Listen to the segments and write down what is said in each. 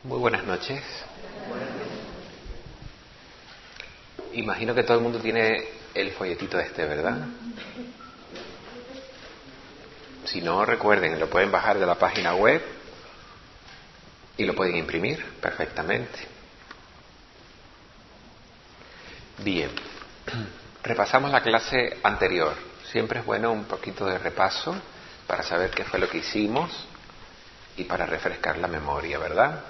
Muy buenas noches. Imagino que todo el mundo tiene el folletito ¿verdad? Si no, recuerden, lo pueden bajar de la página web y lo pueden imprimir perfectamente. Bien, repasamos la clase anterior. Siempre es bueno un poquito de repaso para saber qué fue lo que hicimos y para refrescar la memoria, ¿verdad?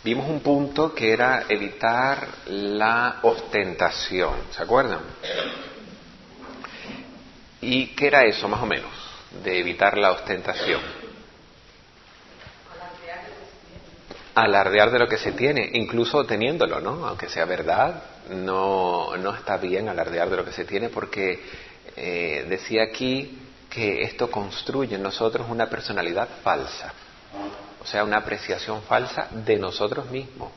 Vimos un punto que era evitar la ostentación, ¿se acuerdan? ¿Y qué era eso, más o menos, de evitar la ostentación? Alardear de lo que se tiene, incluso teniéndolo, ¿no? Aunque sea verdad, no está bien alardear de lo que se tiene porque decía aquí que esto construye en nosotros una personalidad falsa. O sea, una apreciación falsa de nosotros mismos.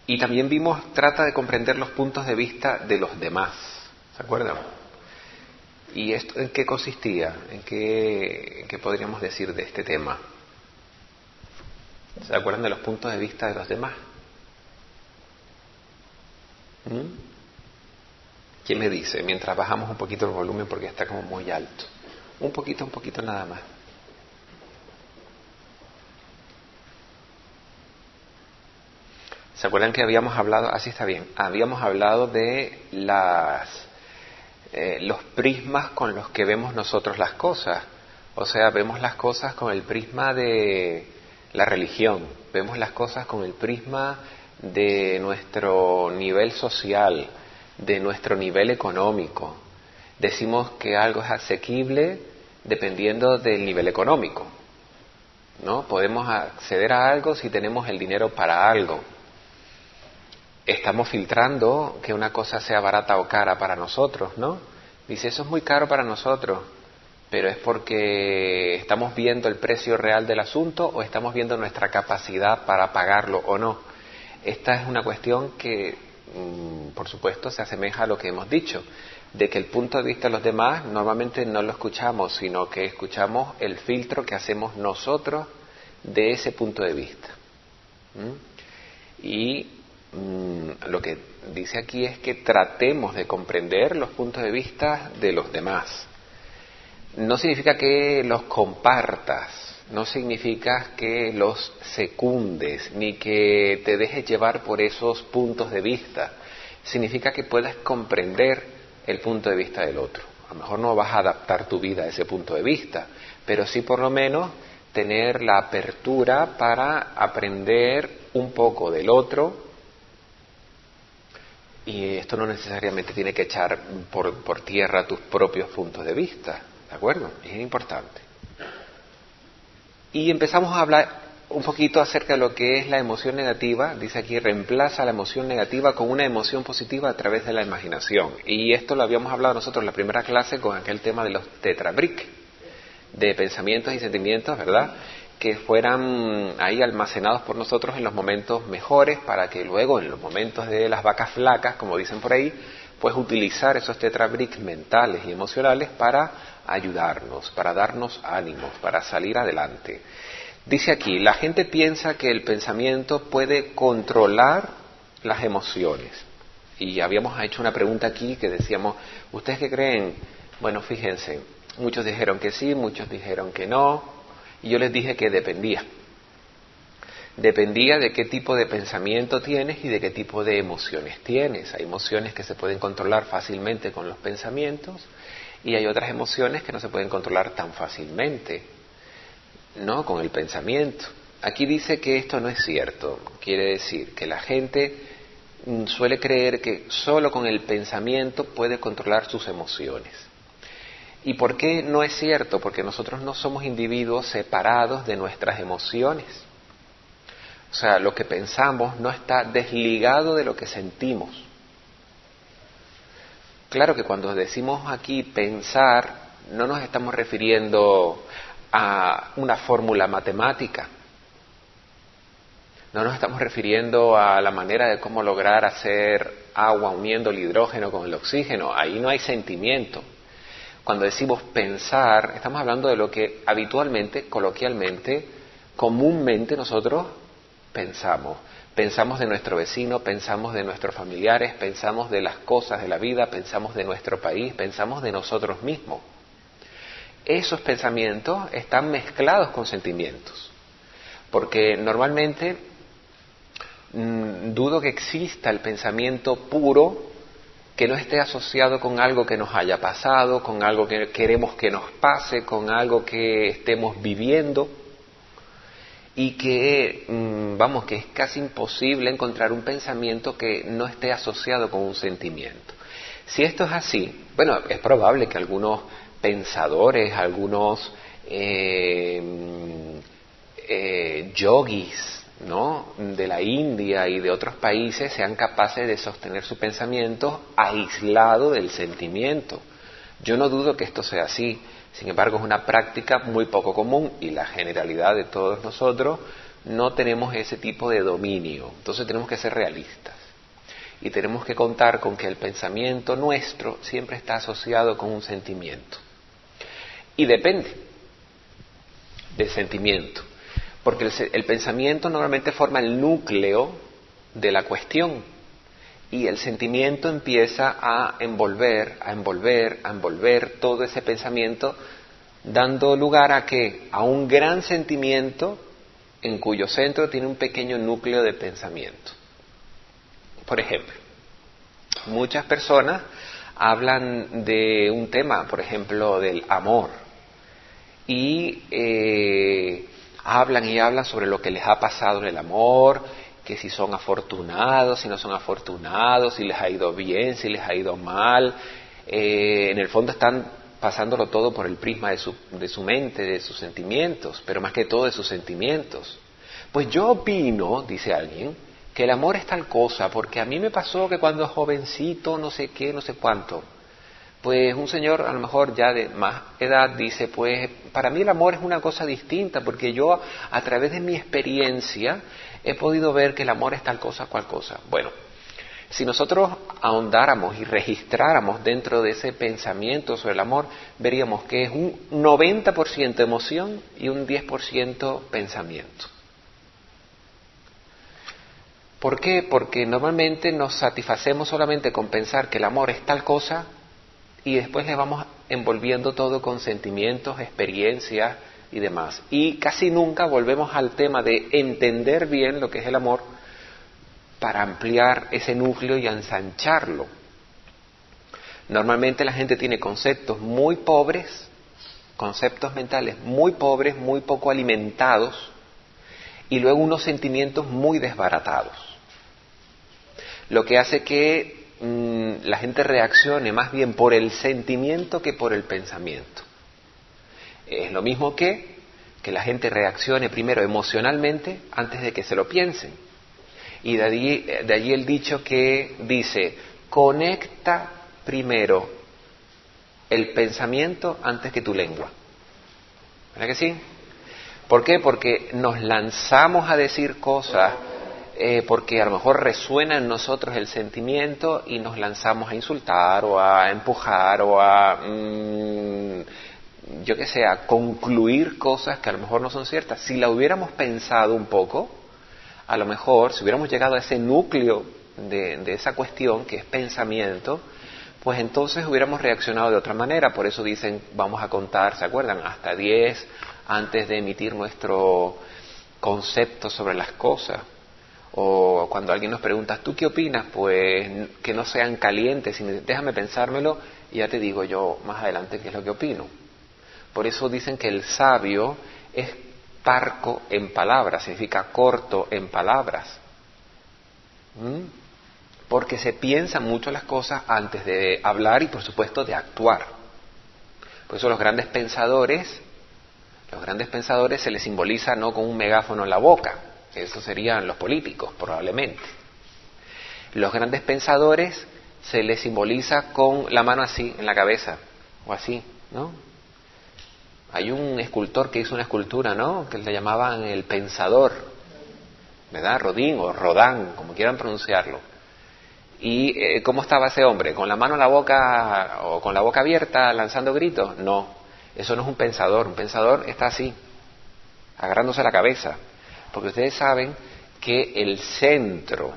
Y también trata de comprender los puntos de vista de los demás. ¿Se acuerdan? ¿Y esto en qué consistía? ¿En qué podríamos decir de este tema? ¿Se acuerdan de los puntos de vista de los demás? ¿Quién me dice? Mientras bajamos un poquito el volumen porque está como muy alto. Un poquito nada más. ¿Se acuerdan que habíamos hablado, así está bien, habíamos hablado de los prismas con los que vemos nosotros las cosas? O sea, vemos las cosas con el prisma de la religión, vemos las cosas con el prisma de nuestro nivel social, de nuestro nivel económico. Decimos que algo es asequible dependiendo del nivel económico, ¿no? Podemos acceder a algo si tenemos el dinero para algo. Estamos filtrando que una cosa sea barata o cara para nosotros, ¿no? Dice, eso es muy caro para nosotros, pero es porque estamos viendo el precio real del asunto o estamos viendo nuestra capacidad para pagarlo o no. Esta es una cuestión que, por supuesto, se asemeja a lo que hemos dicho, de que el punto de vista de los demás normalmente no lo escuchamos, sino que escuchamos el filtro que hacemos nosotros de ese punto de vista. Y lo que dice aquí es que tratemos de comprender los puntos de vista de los demás. No significa que los compartas, no significa que los secundes, ni que te dejes llevar por esos puntos de vista. Significa que puedas comprender el punto de vista del otro. A lo mejor no vas a adaptar tu vida a ese punto de vista, pero sí por lo menos tener la apertura para aprender un poco del otro. Y esto no necesariamente tiene que echar por tierra tus propios puntos de vista, ¿de acuerdo? Es importante. Y empezamos a hablar un poquito acerca de lo que es la emoción negativa. Dice aquí, reemplaza la emoción negativa con una emoción positiva a través de la imaginación. Y esto lo habíamos hablado nosotros en la primera clase con aquel tema de los tetrabric, de pensamientos y sentimientos, ¿verdad?, que fueran ahí almacenados por nosotros en los momentos mejores para que luego en los momentos de las vacas flacas, como dicen por ahí, pues utilizar esos tetrabrics mentales y emocionales para ayudarnos, para darnos ánimos, para salir adelante. Dice aquí, la gente piensa que el pensamiento puede controlar las emociones. Y habíamos hecho una pregunta aquí que decíamos, ¿ustedes qué creen? Bueno, fíjense, muchos dijeron que sí, muchos dijeron que no. Y yo les dije que dependía. Dependía de qué tipo de pensamiento tienes y de qué tipo de emociones tienes. Hay emociones que se pueden controlar fácilmente con los pensamientos y hay otras emociones que no se pueden controlar tan fácilmente, ¿no?, con el pensamiento. Aquí dice que esto no es cierto. Quiere decir que la gente suele creer que solo con el pensamiento puede controlar sus emociones. ¿Y por qué no es cierto? Porque nosotros no somos individuos separados de nuestras emociones. O sea, lo que pensamos no está desligado de lo que sentimos. Claro que cuando decimos aquí pensar, no nos estamos refiriendo a una fórmula matemática. No nos estamos refiriendo a la manera de cómo lograr hacer agua uniendo el hidrógeno con el oxígeno. Ahí no hay sentimiento. cuando decimos pensar, estamos hablando de lo que habitualmente, coloquialmente, comúnmente nosotros pensamos. Pensamos de nuestro vecino, pensamos de nuestros familiares, pensamos de las cosas de la vida, pensamos de nuestro país, pensamos de nosotros mismos. Esos pensamientos están mezclados con sentimientos, porque normalmente dudo que exista el pensamiento puro que no esté asociado con algo que nos haya pasado, con algo que queremos que nos pase, con algo que estemos viviendo, y que, que es casi imposible encontrar un pensamiento que no esté asociado con un sentimiento. Si esto es así, bueno, es probable que algunos pensadores, algunos yogis, ¿no?, de la India y de otros países sean capaces de sostener su pensamiento aislado del sentimiento. Yo no dudo que esto sea así, sin embargo es una práctica muy poco común y la generalidad de todos nosotros no tenemos ese tipo de dominio. Entonces tenemos que ser realistas y tenemos que contar con que el pensamiento nuestro siempre está asociado con un sentimiento. Y depende del sentimiento, porque el pensamiento normalmente forma el núcleo de la cuestión y el sentimiento empieza a envolver todo ese pensamiento, dando lugar a ¿qué? A un gran sentimiento en cuyo centro tiene un pequeño núcleo de pensamiento. Por ejemplo, muchas personas hablan de un tema, por ejemplo, del amor, y hablan sobre lo que les ha pasado en el amor, que si son afortunados, si no son afortunados, si les ha ido bien, si les ha ido mal. En el fondo están pasándolo todo por el prisma de su mente, de sus sentimientos, pero más que todo de sus sentimientos. Pues yo opino, dice alguien, que el amor es tal cosa, porque a mí me pasó que cuando jovencito, no sé qué, no sé cuánto. Pues un señor a lo mejor ya de más edad dice, pues para mí el amor es una cosa distinta, porque yo a través de mi experiencia he podido ver que el amor es tal cosa, cual cosa. Bueno, si nosotros ahondáramos y registráramos dentro de ese pensamiento sobre el amor, veríamos que es un 90% emoción y un 10% pensamiento. ¿Por qué? Porque normalmente nos satisfacemos solamente con pensar que el amor es tal cosa y después le vamos envolviendo todo con sentimientos, experiencias y demás. Y casi nunca volvemos al tema de entender bien lo que es el amor para ampliar ese núcleo y ensancharlo. Normalmente la gente tiene conceptos muy pobres, conceptos mentales muy pobres, muy poco alimentados, y luego unos sentimientos muy desbaratados. Lo que hace que la gente reaccione más bien por el sentimiento que por el pensamiento. Es lo mismo que la gente reaccione primero emocionalmente antes de que se lo piensen. Y de allí el dicho que dice, conecta primero el pensamiento antes que tu lengua. ¿Verdad que sí? ¿Por qué? Porque nos lanzamos a decir cosas porque a lo mejor resuena en nosotros el sentimiento y nos lanzamos a insultar o a empujar o a, a concluir cosas que a lo mejor no son ciertas. Si la hubiéramos pensado un poco, a lo mejor, si hubiéramos llegado a ese núcleo de esa cuestión que es pensamiento, pues entonces hubiéramos reaccionado de otra manera. Por eso dicen, vamos a contar, ¿se acuerdan? Hasta 10 antes de emitir nuestro concepto sobre las cosas. O cuando alguien nos pregunta, ¿tú qué opinas? Pues que no sean calientes, déjame pensármelo y ya te digo yo más adelante qué es lo que opino. Por eso dicen que el sabio es parco en palabras, significa corto en palabras. Porque se piensan mucho las cosas antes de hablar y por supuesto de actuar. Por eso los grandes pensadores se les simboliza no con un megáfono en la boca, eso serían los políticos probablemente. Los grandes pensadores se les simboliza con la mano así en la cabeza o así, ¿no? Hay un escultor que hizo una escultura, ¿no?, que le llamaban el pensador, ¿verdad? Rodin o Rodin, como quieran pronunciarlo. ¿Y cómo estaba ese hombre? ¿Con la mano en la boca o con la boca abierta lanzando gritos? No, eso no es un pensador. Un pensador está así, agarrándose la cabeza. Porque ustedes saben que el centro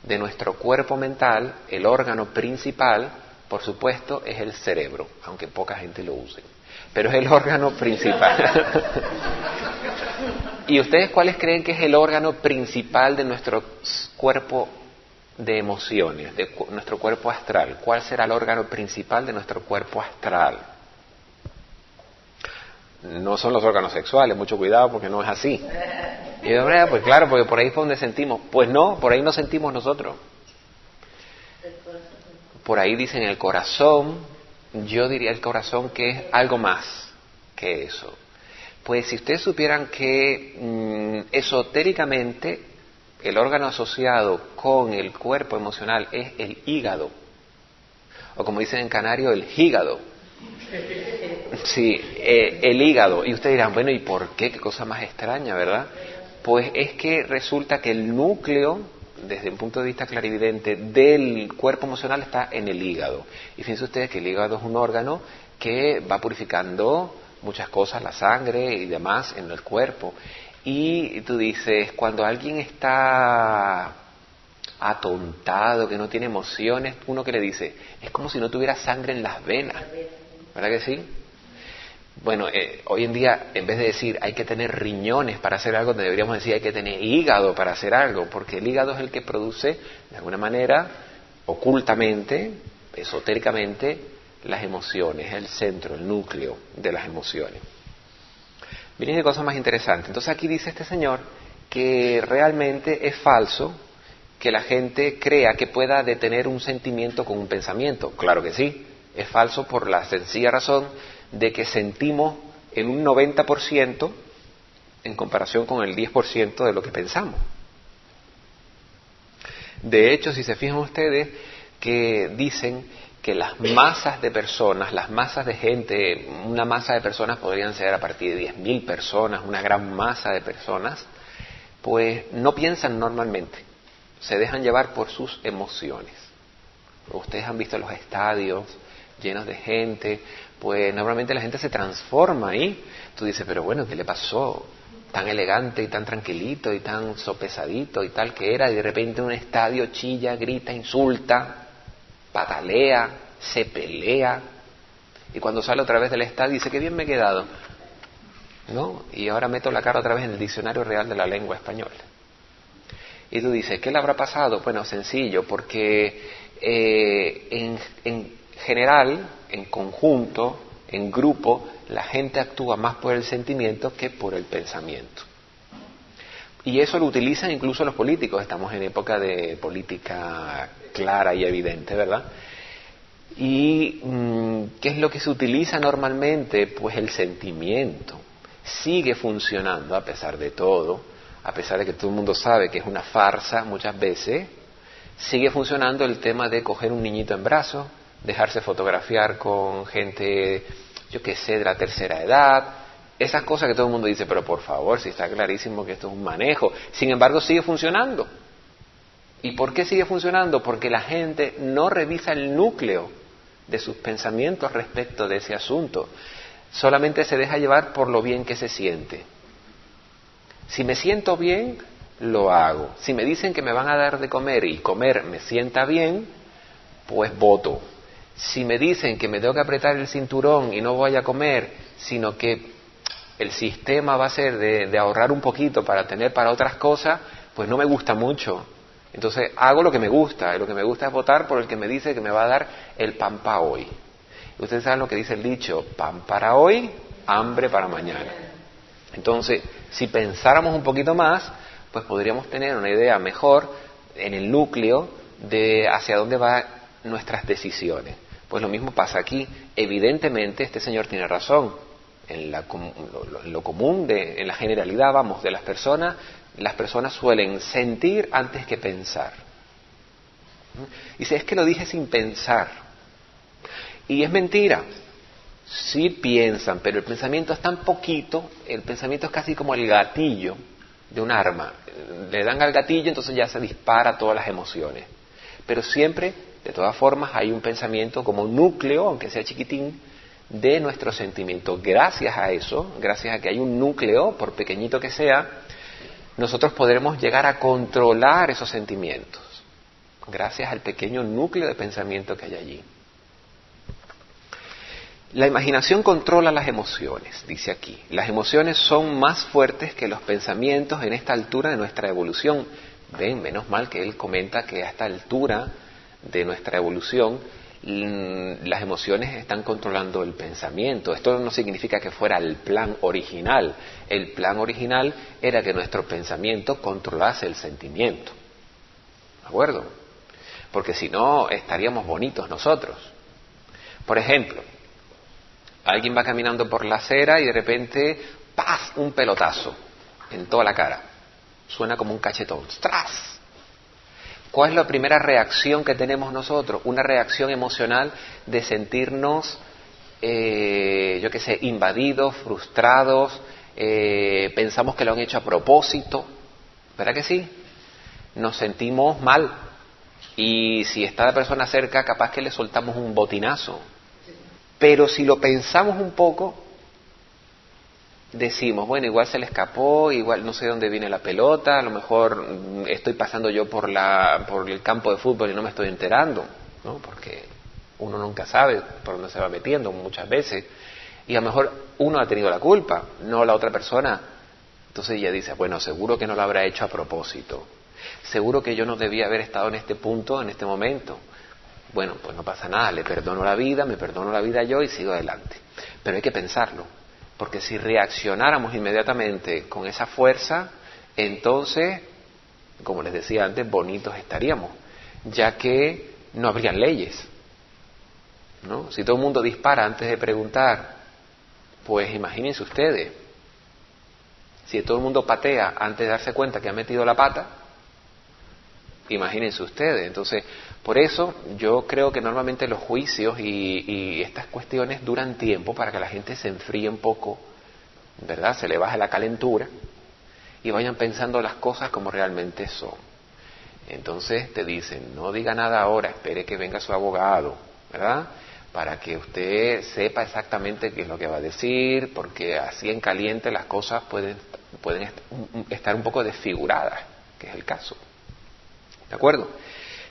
de nuestro cuerpo mental, el órgano principal, por supuesto, es el cerebro, aunque poca gente lo use. Pero es el órgano principal. ¿Y ustedes cuáles creen que es el órgano principal de nuestro cuerpo de emociones, de nuestro cuerpo astral? ¿Cuál será el órgano principal de nuestro cuerpo astral? No son los órganos sexuales, mucho cuidado porque no es así. Y yo, pues claro, porque por ahí fue donde sentimos. Pues no, por ahí no sentimos nosotros. Por ahí dicen el corazón. Yo diría el corazón que es algo más que eso. Pues si ustedes supieran que esotéricamente el órgano asociado con el cuerpo emocional es el hígado, o como dicen en canario, el hígado. Sí, el hígado. Y ustedes dirán, bueno, ¿y por qué? Qué cosa más extraña, ¿verdad? Pues es que resulta que el núcleo, desde un punto de vista clarividente, del cuerpo emocional está en el hígado. Y fíjense ustedes que el hígado es un órgano que va purificando muchas cosas, la sangre y demás en el cuerpo. Y tú dices, cuando alguien está atontado, que no tiene emociones, uno que le dice, es como si no tuviera sangre en las venas, ¿verdad que sí? Bueno, hoy en día, en vez de decir hay que tener riñones para hacer algo, deberíamos decir hay que tener hígado para hacer algo, porque el hígado es el que produce, de alguna manera, ocultamente, esotéricamente, las emociones, el centro, el núcleo de las emociones. Miren qué cosa más interesante. Entonces aquí dice este señor que realmente es falso que la gente crea que pueda detener un sentimiento con un pensamiento. Claro que sí, es falso por la sencilla razón de que sentimos en un 90% en comparación con el 10% de lo que pensamos. De hecho, si se fijan ustedes que dicen que las masas de personas, las masas de gente, una masa de personas podrían ser a partir de 10.000 personas, una gran masa de personas, pues no piensan normalmente, se dejan llevar por sus emociones. Ustedes han visto los estadios llenos de gente, pues normalmente la gente se transforma ahí. Tú dices, pero bueno, ¿qué le pasó? Tan elegante y tan tranquilito y tan sopesadito y tal que era, y de repente un estadio chilla, grita, insulta, patalea, se pelea, y cuando sale otra vez del estadio dice, qué bien me he quedado, ¿no? Y ahora meto la cara otra vez en el diccionario real de la lengua española. Y tú dices, ¿qué le habrá pasado? Bueno, sencillo, porque en general, en conjunto, en grupo, la gente actúa más por el sentimiento que por el pensamiento. Y eso lo utilizan incluso los políticos. Estamos en época de política clara y evidente, ¿verdad? ¿Y qué es lo que se utiliza normalmente? Pues el sentimiento. Sigue funcionando a pesar de todo, a pesar de que todo el mundo sabe que es una farsa muchas veces, sigue funcionando el tema de coger un niñito en brazos, dejarse fotografiar con gente, yo qué sé, de la tercera edad, esas cosas que todo el mundo dice, pero por favor, si está clarísimo que esto es un manejo. Sin embargo, sigue funcionando. ¿Y por qué sigue funcionando? Porque la gente no revisa el núcleo de sus pensamientos respecto de ese asunto. Solamente se deja llevar por lo bien que se siente. Si me siento bien, lo hago. Si me dicen que me van a dar de comer y comer me sienta bien, pues voto. Si me dicen que me tengo que apretar el cinturón y no voy a comer, sino que el sistema va a ser de ahorrar un poquito para tener para otras cosas, pues no me gusta mucho. Entonces hago lo que me gusta, y lo que me gusta es votar por el que me dice que me va a dar el pan para hoy. Ustedes saben lo que dice el dicho, pan para hoy, hambre para mañana. Entonces, si pensáramos un poquito más, pues podríamos tener una idea mejor en el núcleo de hacia dónde van nuestras decisiones. Pues lo mismo pasa aquí. Evidentemente, este señor tiene razón. En lo común, en la generalidad, vamos, de las personas suelen sentir antes que pensar. Dice, es que lo dije sin pensar. Y es mentira. Sí piensan, pero el pensamiento es tan poquito, el pensamiento es casi como el gatillo de un arma. Le dan al gatillo, entonces ya se dispara todas las emociones. Pero siempre, de todas formas, hay un pensamiento como núcleo, aunque sea chiquitín, de nuestro sentimiento. Gracias a eso, gracias a que hay un núcleo, por pequeñito que sea, nosotros podremos llegar a controlar esos sentimientos. Gracias al pequeño núcleo de pensamiento que hay allí. La imaginación controla las emociones, dice aquí. Las emociones son más fuertes que los pensamientos en esta altura de nuestra evolución. Ven, menos mal que él comenta que a esta altura de nuestra evolución las emociones están controlando el pensamiento. Esto no significa que fuera el plan original. El plan original era que nuestro pensamiento controlase el sentimiento. ¿De acuerdo? Porque si no, estaríamos bonitos nosotros. Por ejemplo, alguien va caminando por la acera y de repente, ¡paz!, un pelotazo en toda la cara. Suena como un cachetón. ¡Tras! ¿Cuál es la primera reacción que tenemos nosotros? Una reacción emocional de sentirnos, invadidos, frustrados, pensamos que lo han hecho a propósito. ¿Verdad que sí? Nos sentimos mal. Y si está la persona cerca, capaz que le soltamos un botinazo. Pero si lo pensamos un poco, decimos, bueno, igual se le escapó, igual no sé dónde viene la pelota, a lo mejor estoy pasando yo por el campo de fútbol y no me estoy enterando, ¿no? Porque uno nunca sabe por dónde se va metiendo muchas veces, y a lo mejor uno ha tenido la culpa, no la otra persona. Entonces ella dice, bueno, seguro que no lo habrá hecho a propósito, seguro que yo no debía haber estado en este punto, en este momento. Bueno, pues no pasa nada, le perdono la vida, me perdono la vida yo y sigo adelante. Pero hay que pensarlo, porque si reaccionáramos inmediatamente con esa fuerza, entonces, como les decía antes, bonitos estaríamos, ya que no habrían leyes, ¿no? Si todo el mundo dispara antes de preguntar, pues imagínense ustedes, si todo el mundo patea antes de darse cuenta que ha metido la pata, imagínense ustedes. Entonces, por eso yo creo que normalmente los juicios y estas cuestiones duran tiempo para que la gente se enfríe un poco, ¿verdad? Se le baje la calentura y vayan pensando las cosas como realmente son. Entonces te dicen, no diga nada ahora, espere que venga su abogado, ¿verdad? Para que usted sepa exactamente qué es lo que va a decir, porque así en caliente las cosas pueden estar un poco desfiguradas, que es el caso. ¿De acuerdo?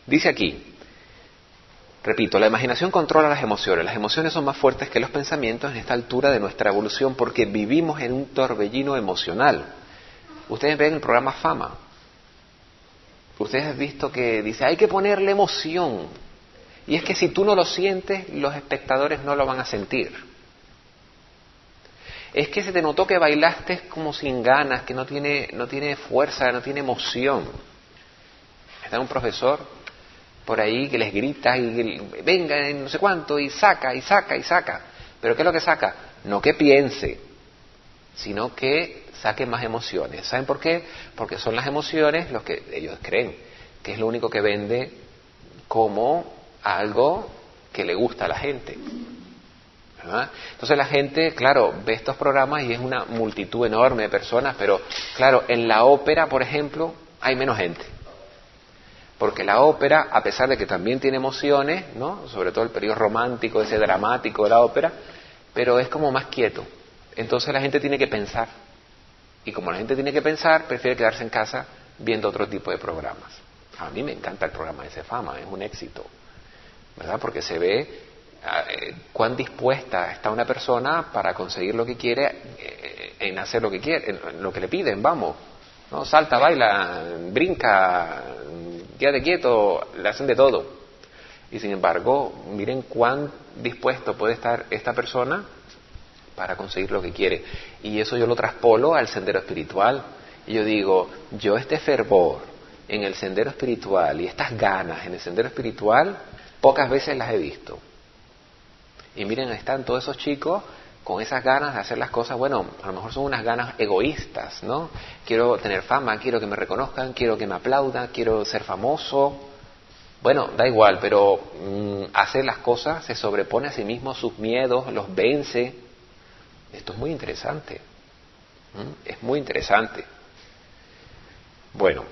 Dice aquí, repito, la imaginación controla las emociones. Las emociones son más fuertes que los pensamientos en esta altura de nuestra evolución porque vivimos en un torbellino emocional. Ustedes ven el programa Fama. Ustedes han visto que dice, hay que ponerle emoción. Y es que si tú no lo sientes, los espectadores no lo van a sentir. Es que se te notó que bailaste como sin ganas, que no tiene fuerza, no tiene emoción. Está un profesor por ahí que les grita y venga no sé cuánto y saca y saca y saca. ¿Pero qué es lo que saca? No que piense, sino que saque más emociones. ¿Saben por qué? Porque son las emociones los que ellos creen que es lo único que vende como algo que le gusta a la gente, ¿verdad? Entonces la gente, claro, ve estos programas y es una multitud enorme de personas, pero claro, en la ópera, por ejemplo, hay menos gente. Porque la ópera, a pesar de que también tiene emociones, ¿no? Sobre todo el periodo romántico, ese dramático de la ópera, pero es como más quieto. Entonces la gente tiene que pensar. Y como la gente tiene que pensar, prefiere quedarse en casa viendo otro tipo de programas. A mí me encanta el programa de Fama, es un éxito, ¿verdad? Porque se ve cuán dispuesta está una persona para conseguir lo que quiere, en hacer lo que quiere, en lo que le piden, vamos. ¿No? Salta, baila, brinca, quédate quieto, le hacen de todo. Y sin embargo, miren cuán dispuesto puede estar esta persona para conseguir lo que quiere. Y eso yo lo traspolo al sendero espiritual. Y yo digo, yo este fervor en el sendero espiritual y estas ganas en el sendero espiritual, pocas veces las he visto. Y miren, están todos esos chicos con esas ganas de hacer las cosas, bueno, a lo mejor son unas ganas egoístas, ¿no? Quiero tener fama, quiero que me reconozcan, quiero que me aplaudan, quiero ser famoso. Bueno, da igual, pero hace las cosas, se sobrepone a sí mismo a sus miedos, los vence. Esto es muy interesante. Es muy interesante. Bueno,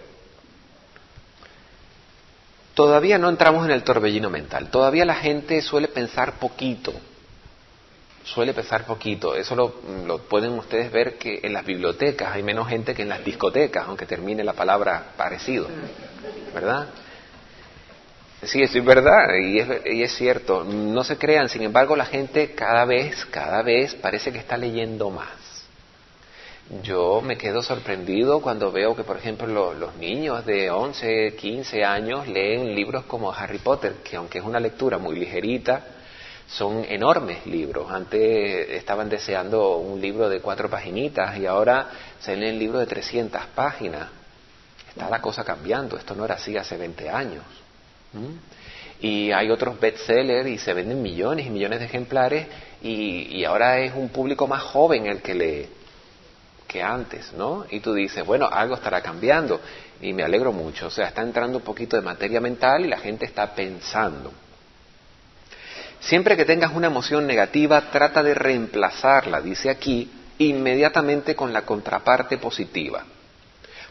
Todavía no entramos en el torbellino mental. Todavía la gente suele pensar poquito. Eso lo pueden ustedes ver que en las bibliotecas hay menos gente que en las discotecas, aunque termine la palabra parecido, ¿verdad? Sí, eso es verdad y es cierto. No se crean, sin embargo, la gente cada vez parece que está leyendo más. Yo me quedo sorprendido cuando veo que, por ejemplo, los niños de 11, 15 años leen libros como Harry Potter, que aunque es una lectura muy ligerita, son enormes libros. Antes estaban deseando un libro de 4 paginitas y ahora se leen libros de 300 páginas. Está la cosa cambiando, esto no era así hace 20 años. Y hay otros bestsellers y se venden millones y millones de ejemplares y ahora es un público más joven el que lee que antes, ¿no? Y tú dices, bueno, algo estará cambiando y me alegro mucho. O sea, está entrando un poquito de materia mental y la gente está pensando. Siempre que tengas una emoción negativa, trata de reemplazarla, dice aquí, inmediatamente con la contraparte positiva.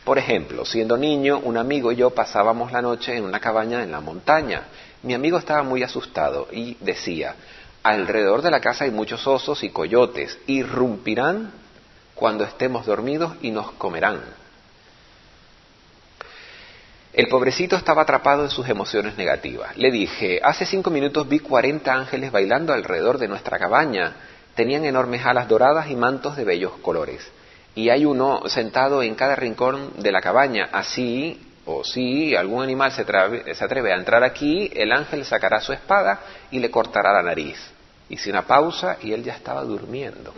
Por ejemplo, siendo niño, un amigo y yo pasábamos la noche en una cabaña en la montaña. Mi amigo estaba muy asustado y decía, alrededor de la casa hay muchos osos y coyotes, irrumpirán cuando estemos dormidos y nos comerán. El pobrecito estaba atrapado en sus emociones negativas. Le dije, hace 5 minutos vi 40 ángeles bailando alrededor de nuestra cabaña. Tenían enormes alas doradas y mantos de bellos colores. Y hay uno sentado en cada rincón de la cabaña. Así, o si algún animal se atreve a entrar aquí, el ángel sacará su espada y le cortará la nariz. Hice una pausa y él ya estaba durmiendo.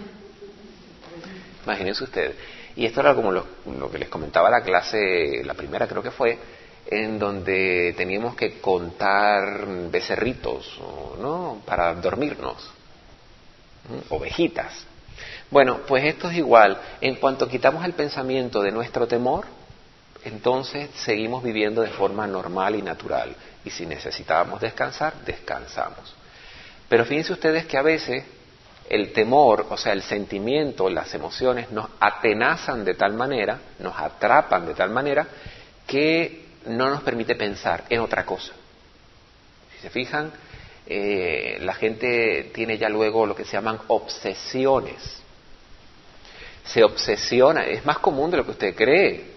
Imagínense ustedes. Y esto era como lo que les comentaba la clase, la primera creo que fue, en donde teníamos que contar becerritos, ¿no? Para dormirnos, ovejitas. Bueno, pues esto es igual. En cuanto quitamos el pensamiento de nuestro temor, entonces seguimos viviendo de forma normal y natural. Y si necesitábamos descansar, descansamos. Pero fíjense ustedes que a veces el temor, o sea, el sentimiento, las emociones nos atenazan de tal manera, nos atrapan de tal manera, que no nos permite pensar en otra cosa. Si se fijan, la gente tiene ya luego lo que se llaman obsesiones. Se obsesiona, es más común de lo que usted cree.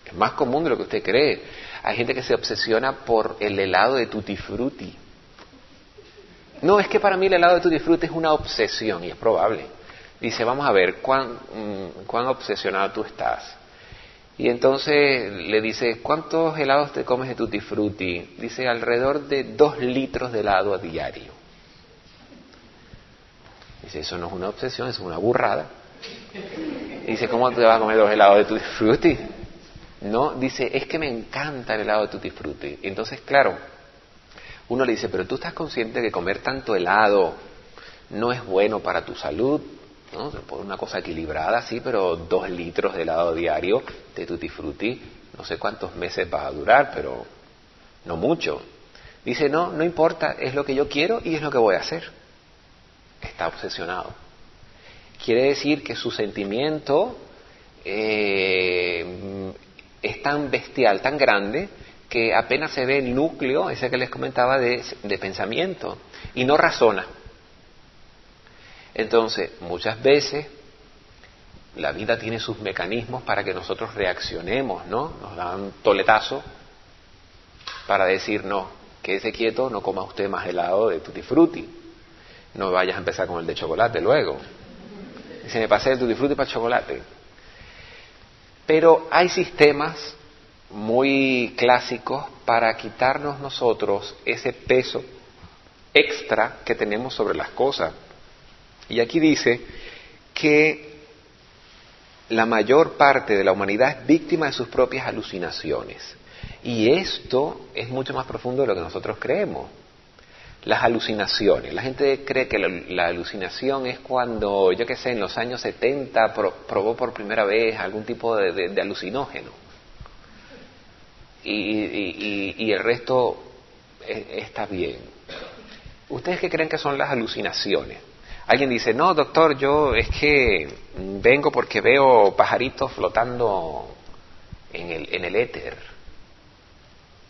Es más común de lo que usted cree. Hay gente que se obsesiona por el helado de Tutti Frutti. No, es que para mí el helado de Tutti Frutti es una obsesión, y es probable. Dice, vamos a ver, ¿cuán obsesionado tú estás? Y entonces le dice, ¿cuántos helados te comes de Tutti Frutti? Dice, alrededor de 2 litros de helado a diario. Dice, eso no es una obsesión, eso es una burrada. Dice, ¿cómo te vas a comer 2 helados de Tutti Frutti? No, dice, es que me encanta el helado de Tutti Frutti. Entonces, claro, uno le dice, pero tú estás consciente de que comer tanto helado no es bueno para tu salud, ¿no? Por una cosa equilibrada, sí, pero 2 litros de helado diario de Tutti Frutti, no sé cuántos meses va a durar, pero no mucho. Dice, no importa, es lo que yo quiero y es lo que voy a hacer. Está obsesionado. Quiere decir que su sentimiento es tan bestial, tan grande, que apenas se ve el núcleo, ese que les comentaba, de pensamiento, y no razona. Entonces, muchas veces, la vida tiene sus mecanismos para que nosotros reaccionemos, ¿no? Nos dan toletazo para decir, no, quédese quieto, no coma usted más helado de Tutti Frutti. No vayas a empezar con el de chocolate luego. Y se me pasé el Tutti Frutti para el chocolate. Pero hay sistemas muy clásicos para quitarnos nosotros ese peso extra que tenemos sobre las cosas. Y aquí dice que la mayor parte de la humanidad es víctima de sus propias alucinaciones. Y esto es mucho más profundo de lo que nosotros creemos. Las alucinaciones. La gente cree que la alucinación es cuando, yo qué sé, en los años 70 probó por primera vez algún tipo de alucinógeno. Y el resto está bien. ¿Ustedes qué creen que son las alucinaciones? Alguien dice, no, doctor, yo es que vengo porque veo pajaritos flotando en el éter.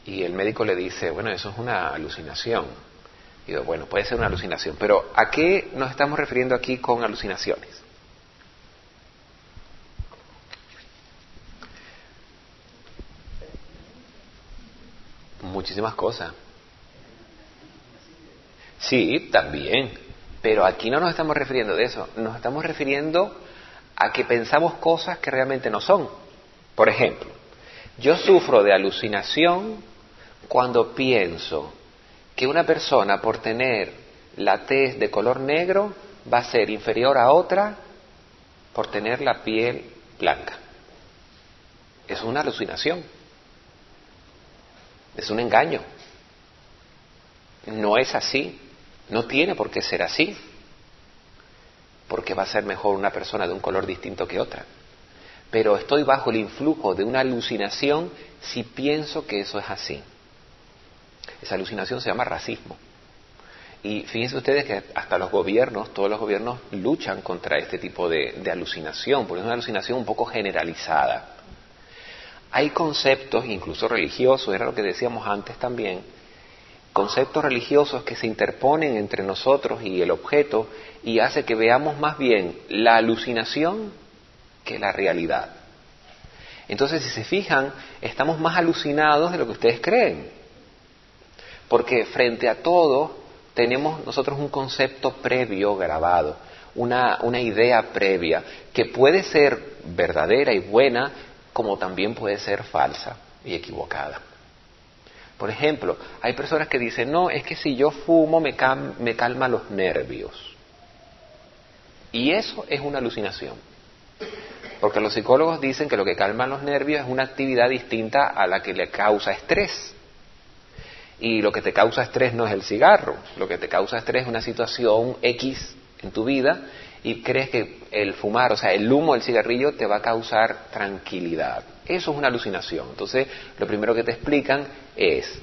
Y el médico le dice, bueno, eso es una alucinación. Digo, bueno, puede ser una alucinación, pero ¿a qué nos estamos refiriendo aquí con alucinaciones? Muchísimas cosas. Sí, también, pero aquí no nos estamos refiriendo de eso, nos estamos refiriendo a que pensamos cosas que realmente no son. Por ejemplo, yo sufro de alucinación cuando pienso que una persona por tener la tez de color negro va a ser inferior a otra por tener la piel blanca. Es una alucinación, es un engaño. No es así, no tiene por qué ser así, porque va a ser mejor una persona de un color distinto que otra. Pero estoy bajo el influjo de una alucinación si pienso que eso es así. Esa alucinación se llama racismo. Y fíjense ustedes que hasta los gobiernos, todos los gobiernos luchan contra este tipo de alucinación, porque es una alucinación un poco generalizada. Hay conceptos, incluso religiosos, era lo que decíamos antes también, conceptos religiosos que se interponen entre nosotros y el objeto y hace que veamos más bien la alucinación que la realidad. Entonces, si se fijan, estamos más alucinados de lo que ustedes creen. Porque frente a todo tenemos nosotros un concepto previo grabado, una idea previa, que puede ser verdadera y buena, como también puede ser falsa y equivocada. Por ejemplo, hay personas que dicen, no, es que si yo fumo me calma los nervios. Y eso es una alucinación. Porque los psicólogos dicen que lo que calma los nervios es una actividad distinta a la que le causa estrés. Y lo que te causa estrés no es el cigarro, lo que te causa estrés es una situación X en tu vida y crees que el fumar, o sea, el humo del cigarrillo te va a causar tranquilidad. Eso es una alucinación. Entonces, lo primero que te explican es,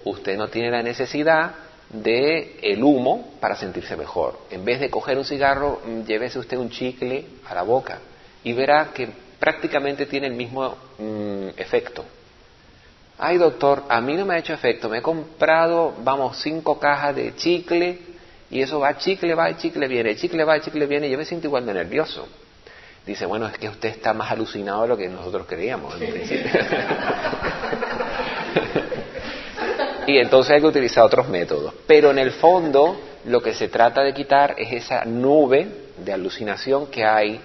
usted no tiene la necesidad de el humo para sentirse mejor. En vez de coger un cigarro, llévese usted un chicle a la boca y verá que prácticamente tiene el mismo efecto. Ay, doctor, a mí no me ha hecho efecto. Me he comprado, 5 cajas de chicle y eso va, chicle viene, chicle va, chicle viene y yo me siento igual de nervioso. Dice, bueno, es que usted está más alucinado de lo que nosotros creíamos en principio. Y entonces hay que utilizar otros métodos. Pero en el fondo, lo que se trata de quitar es esa nube de alucinación que hay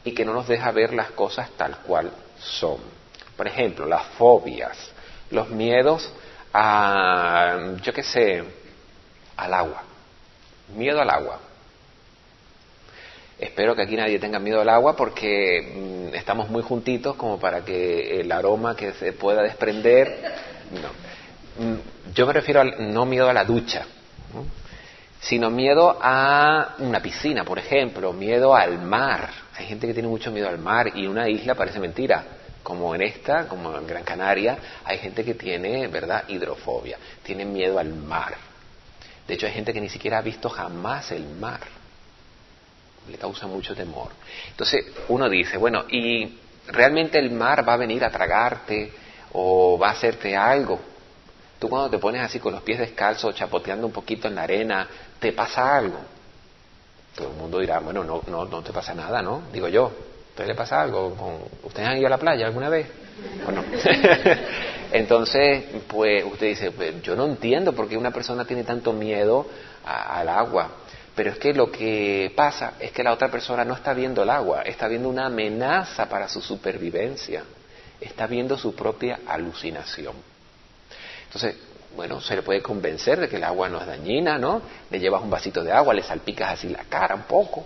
y que no nos deja ver las cosas tal cual son. Por ejemplo, las fobias, los miedos a, yo qué sé, al agua. Miedo al agua. Espero que aquí nadie tenga miedo al agua porque estamos muy juntitos como para que el aroma que se pueda desprender, no. Yo me refiero al no miedo a la ducha, ¿no? Sino miedo a una piscina, por ejemplo, miedo al mar. Hay gente que tiene mucho miedo al mar y una isla parece mentira. Como en esta, como en Gran Canaria, hay gente que tiene, ¿verdad?, hidrofobia, tiene miedo al mar. De hecho, hay gente que ni siquiera ha visto jamás el mar. Le causa mucho temor. Entonces, uno dice, bueno, ¿y realmente el mar va a venir a tragarte o va a hacerte algo? Tú cuando te pones así con los pies descalzos, chapoteando un poquito en la arena, ¿te pasa algo? Todo el mundo dirá, bueno, no te pasa nada, ¿no? Digo yo. ¿A usted le pasa algo? ¿Ustedes han ido a la playa alguna vez? ¿O no? Entonces, pues usted dice, pues, yo no entiendo por qué una persona tiene tanto miedo al agua. Pero es que lo que pasa es que la otra persona no está viendo el agua, está viendo una amenaza para su supervivencia, está viendo su propia alucinación. Entonces, bueno, se le puede convencer de que el agua no es dañina, ¿no? Le llevas un vasito de agua, le salpicas así la cara un poco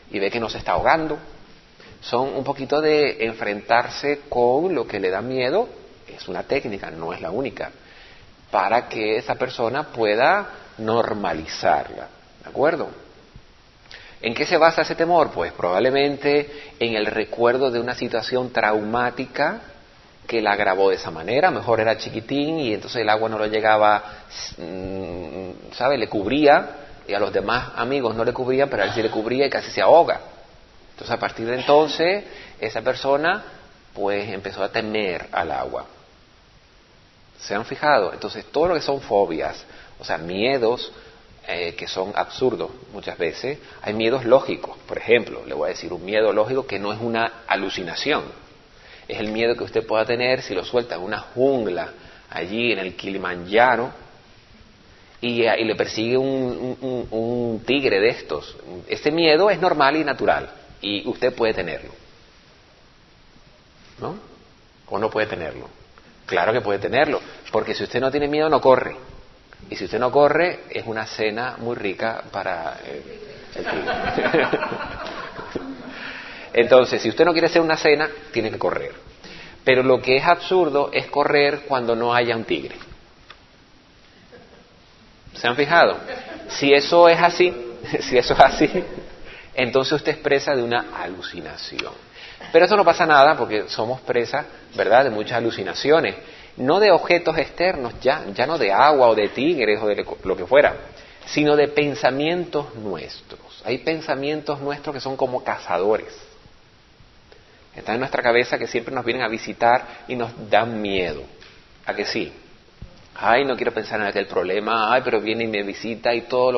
y ve que no se está ahogando. Son un poquito de enfrentarse con lo que le da miedo, es una técnica, no es la única, para que esa persona pueda normalizarla, ¿de acuerdo? ¿En qué se basa ese temor? Pues probablemente en el recuerdo de una situación traumática que la agravó de esa manera. Mejor era chiquitín y entonces el agua no lo llegaba, ¿sabe? Le cubría y a los demás amigos no le cubría, pero a él sí le cubría y casi se ahoga. Entonces, a partir de entonces, esa persona, pues, empezó a temer al agua. ¿Se han fijado? Entonces, todo lo que son fobias, o sea, miedos que son absurdos muchas veces, hay miedos lógicos. Por ejemplo, le voy a decir un miedo lógico que no es una alucinación. Es el miedo que usted pueda tener si lo suelta en una jungla, allí en el Kilimanjaro, y le persigue un tigre de estos. Ese miedo es normal y natural, y usted puede tenerlo. ¿No? ¿O no puede tenerlo? Claro que puede tenerlo, porque si usted no tiene miedo, no corre. Y si usted no corre, es una cena muy rica para el tigre. Entonces, si usted no quiere hacer una cena, tiene que correr. Pero lo que es absurdo es correr cuando no haya un tigre. ¿Se han fijado? Si eso es así, entonces usted es presa de una alucinación. Pero eso no pasa nada porque somos presas, ¿verdad?, de muchas alucinaciones. No de objetos externos, ya no de agua o de tigres o de lo que fuera, sino de pensamientos nuestros. Hay pensamientos nuestros que son como cazadores. Están en nuestra cabeza, que siempre nos vienen a visitar y nos dan miedo. ¿A que sí? Ay, no quiero pensar en aquel problema. Ay, pero viene y me visita y todo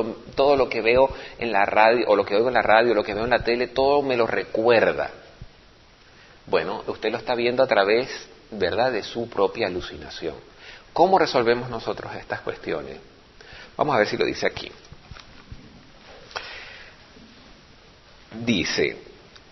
lo que veo en la radio, o lo que oigo en la radio, o lo que veo en la tele, todo me lo recuerda. Bueno, usted lo está viendo a través, ¿verdad?, de su propia alucinación. ¿Cómo resolvemos nosotros estas cuestiones? Vamos a ver si lo dice aquí. Dice: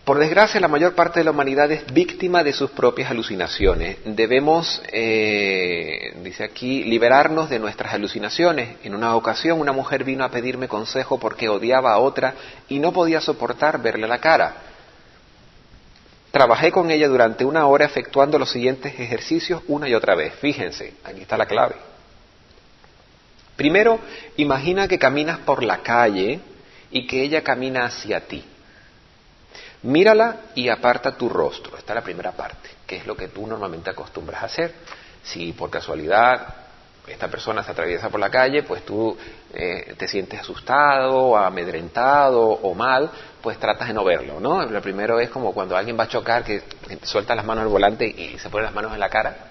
por desgracia, la mayor parte de la humanidad es víctima de sus propias alucinaciones. Debemos, dice aquí, liberarnos de nuestras alucinaciones. En una ocasión, una mujer vino a pedirme consejo porque odiaba a otra y no podía soportar verle la cara. Trabajé con ella durante 1 hora efectuando los siguientes ejercicios una y otra vez. Fíjense, aquí está la clave. Primero, imagina que caminas por la calle y que ella camina hacia ti. Mírala y aparta tu rostro. Esta es la primera parte, que es lo que tú normalmente acostumbras a hacer. Si por casualidad esta persona se atraviesa por la calle, pues tú te sientes asustado, amedrentado o mal, pues tratas de no verlo, ¿no? Lo primero es como cuando alguien va a chocar, que suelta las manos al volante y se pone las manos en la cara.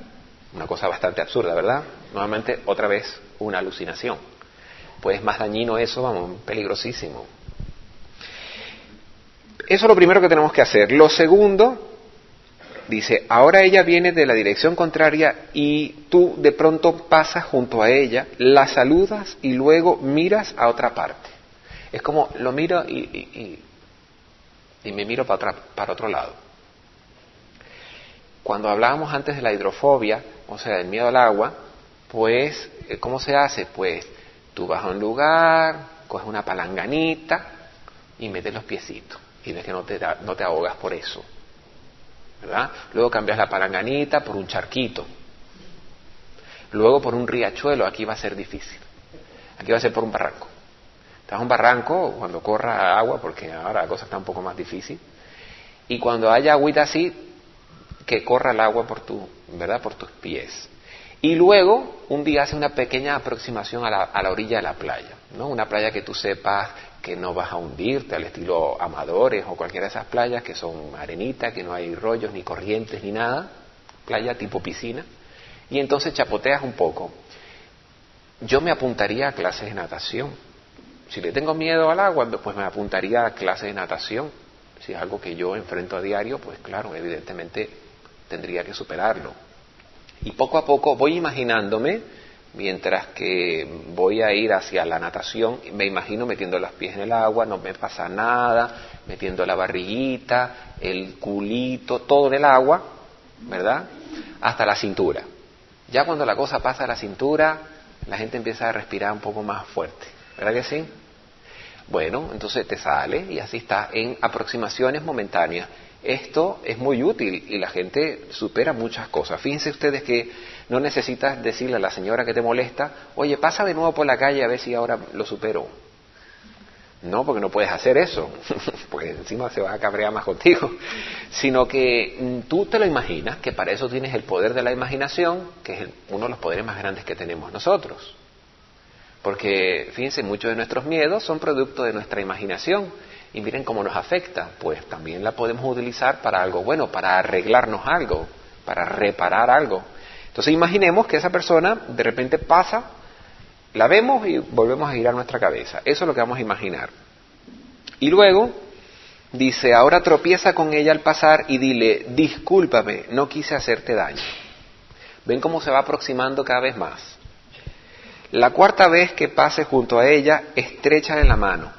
Una cosa bastante absurda, ¿verdad? Nuevamente, otra vez, una alucinación. Pues más dañino eso, vamos, peligrosísimo. Eso es lo primero que tenemos que hacer. Lo segundo, dice, ahora ella viene de la dirección contraria y tú de pronto pasas junto a ella, la saludas y luego miras a otra parte. Es como lo miro y me miro para otro lado. Cuando hablábamos antes de la hidrofobia, o sea, del miedo al agua, pues, ¿cómo se hace? Pues tú vas a un lugar, coges una palanganita y metes los piecitos. Y ves que no te ahogas por eso, ¿verdad? Luego cambias la palanganita por un charquito. Luego por un riachuelo. Aquí va a ser difícil. Aquí va a ser por un barranco. Te vas a un barranco cuando corra agua, porque ahora la cosa está un poco más difícil. Y cuando haya agüita así, que corra el agua ¿verdad?, por tus pies. Y luego, un día hace una pequeña aproximación a la orilla de la playa, ¿no? Una playa que tú sepas que no vas a hundirte, al estilo Amadores o cualquiera de esas playas que son arenita, que no hay rollos ni corrientes ni nada, playa tipo piscina, y entonces chapoteas un poco. Yo me apuntaría a clases de natación. Si le tengo miedo al agua, pues me apuntaría a clases de natación. Si es algo que yo enfrento a diario, pues claro, evidentemente tendría que superarlo. Y poco a poco voy imaginándome, mientras que voy a ir hacia la natación, me imagino metiendo los pies en el agua, no me pasa nada, metiendo la barriguita, el culito, todo en el agua, ¿verdad?, hasta la cintura. Ya cuando la cosa pasa a la cintura, la gente empieza a respirar un poco más fuerte, ¿verdad que sí? Bueno, entonces te sale y así está en aproximaciones momentáneas. Esto es muy útil y la gente supera muchas cosas. Fíjense ustedes que no necesitas decirle a la señora que te molesta, oye, pasa de nuevo por la calle a ver si ahora lo supero. No, porque no puedes hacer eso, porque encima se va a cabrear más contigo. Sino que tú te lo imaginas, que para eso tienes el poder de la imaginación, que es uno de los poderes más grandes que tenemos nosotros. Porque, fíjense, muchos de nuestros miedos son producto de nuestra imaginación. Y miren cómo nos afecta. Pues también la podemos utilizar para algo bueno, para arreglarnos algo, para reparar algo. Entonces imaginemos que esa persona de repente pasa, la vemos y volvemos a girar nuestra cabeza. Eso es lo que vamos a imaginar. Y luego dice, ahora tropieza con ella al pasar y dile, discúlpame, no quise hacerte daño. ¿Ven cómo se va aproximando cada vez más? La cuarta vez que pase junto a ella, estréchale la mano.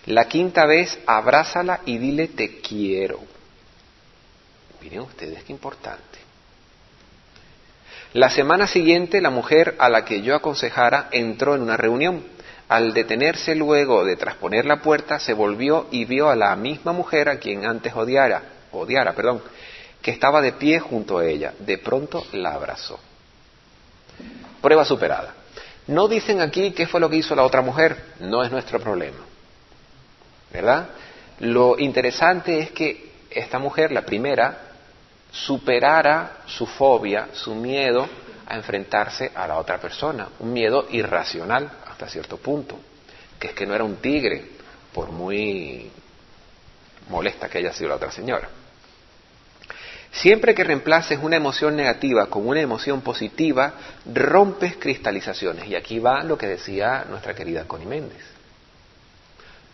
La quinta vez, abrázala y dile, te quiero. Miren ustedes qué importante. La semana siguiente, la mujer a la que yo aconsejara entró en una reunión. Al detenerse luego de trasponer la puerta, se volvió y vio a la misma mujer a quien antes odiara, que estaba de pie junto a ella. De pronto la abrazó. Prueba superada. No dicen aquí qué fue lo que hizo la otra mujer, no es nuestro problema, ¿verdad? Lo interesante es que esta mujer, la primera, superara su fobia, su miedo a enfrentarse a la otra persona, un miedo irracional hasta cierto punto, que es que no era un tigre, por muy molesta que haya sido la otra señora. Siempre que reemplaces una emoción negativa con una emoción positiva, rompes cristalizaciones. Y aquí va lo que decía nuestra querida Connie Méndez.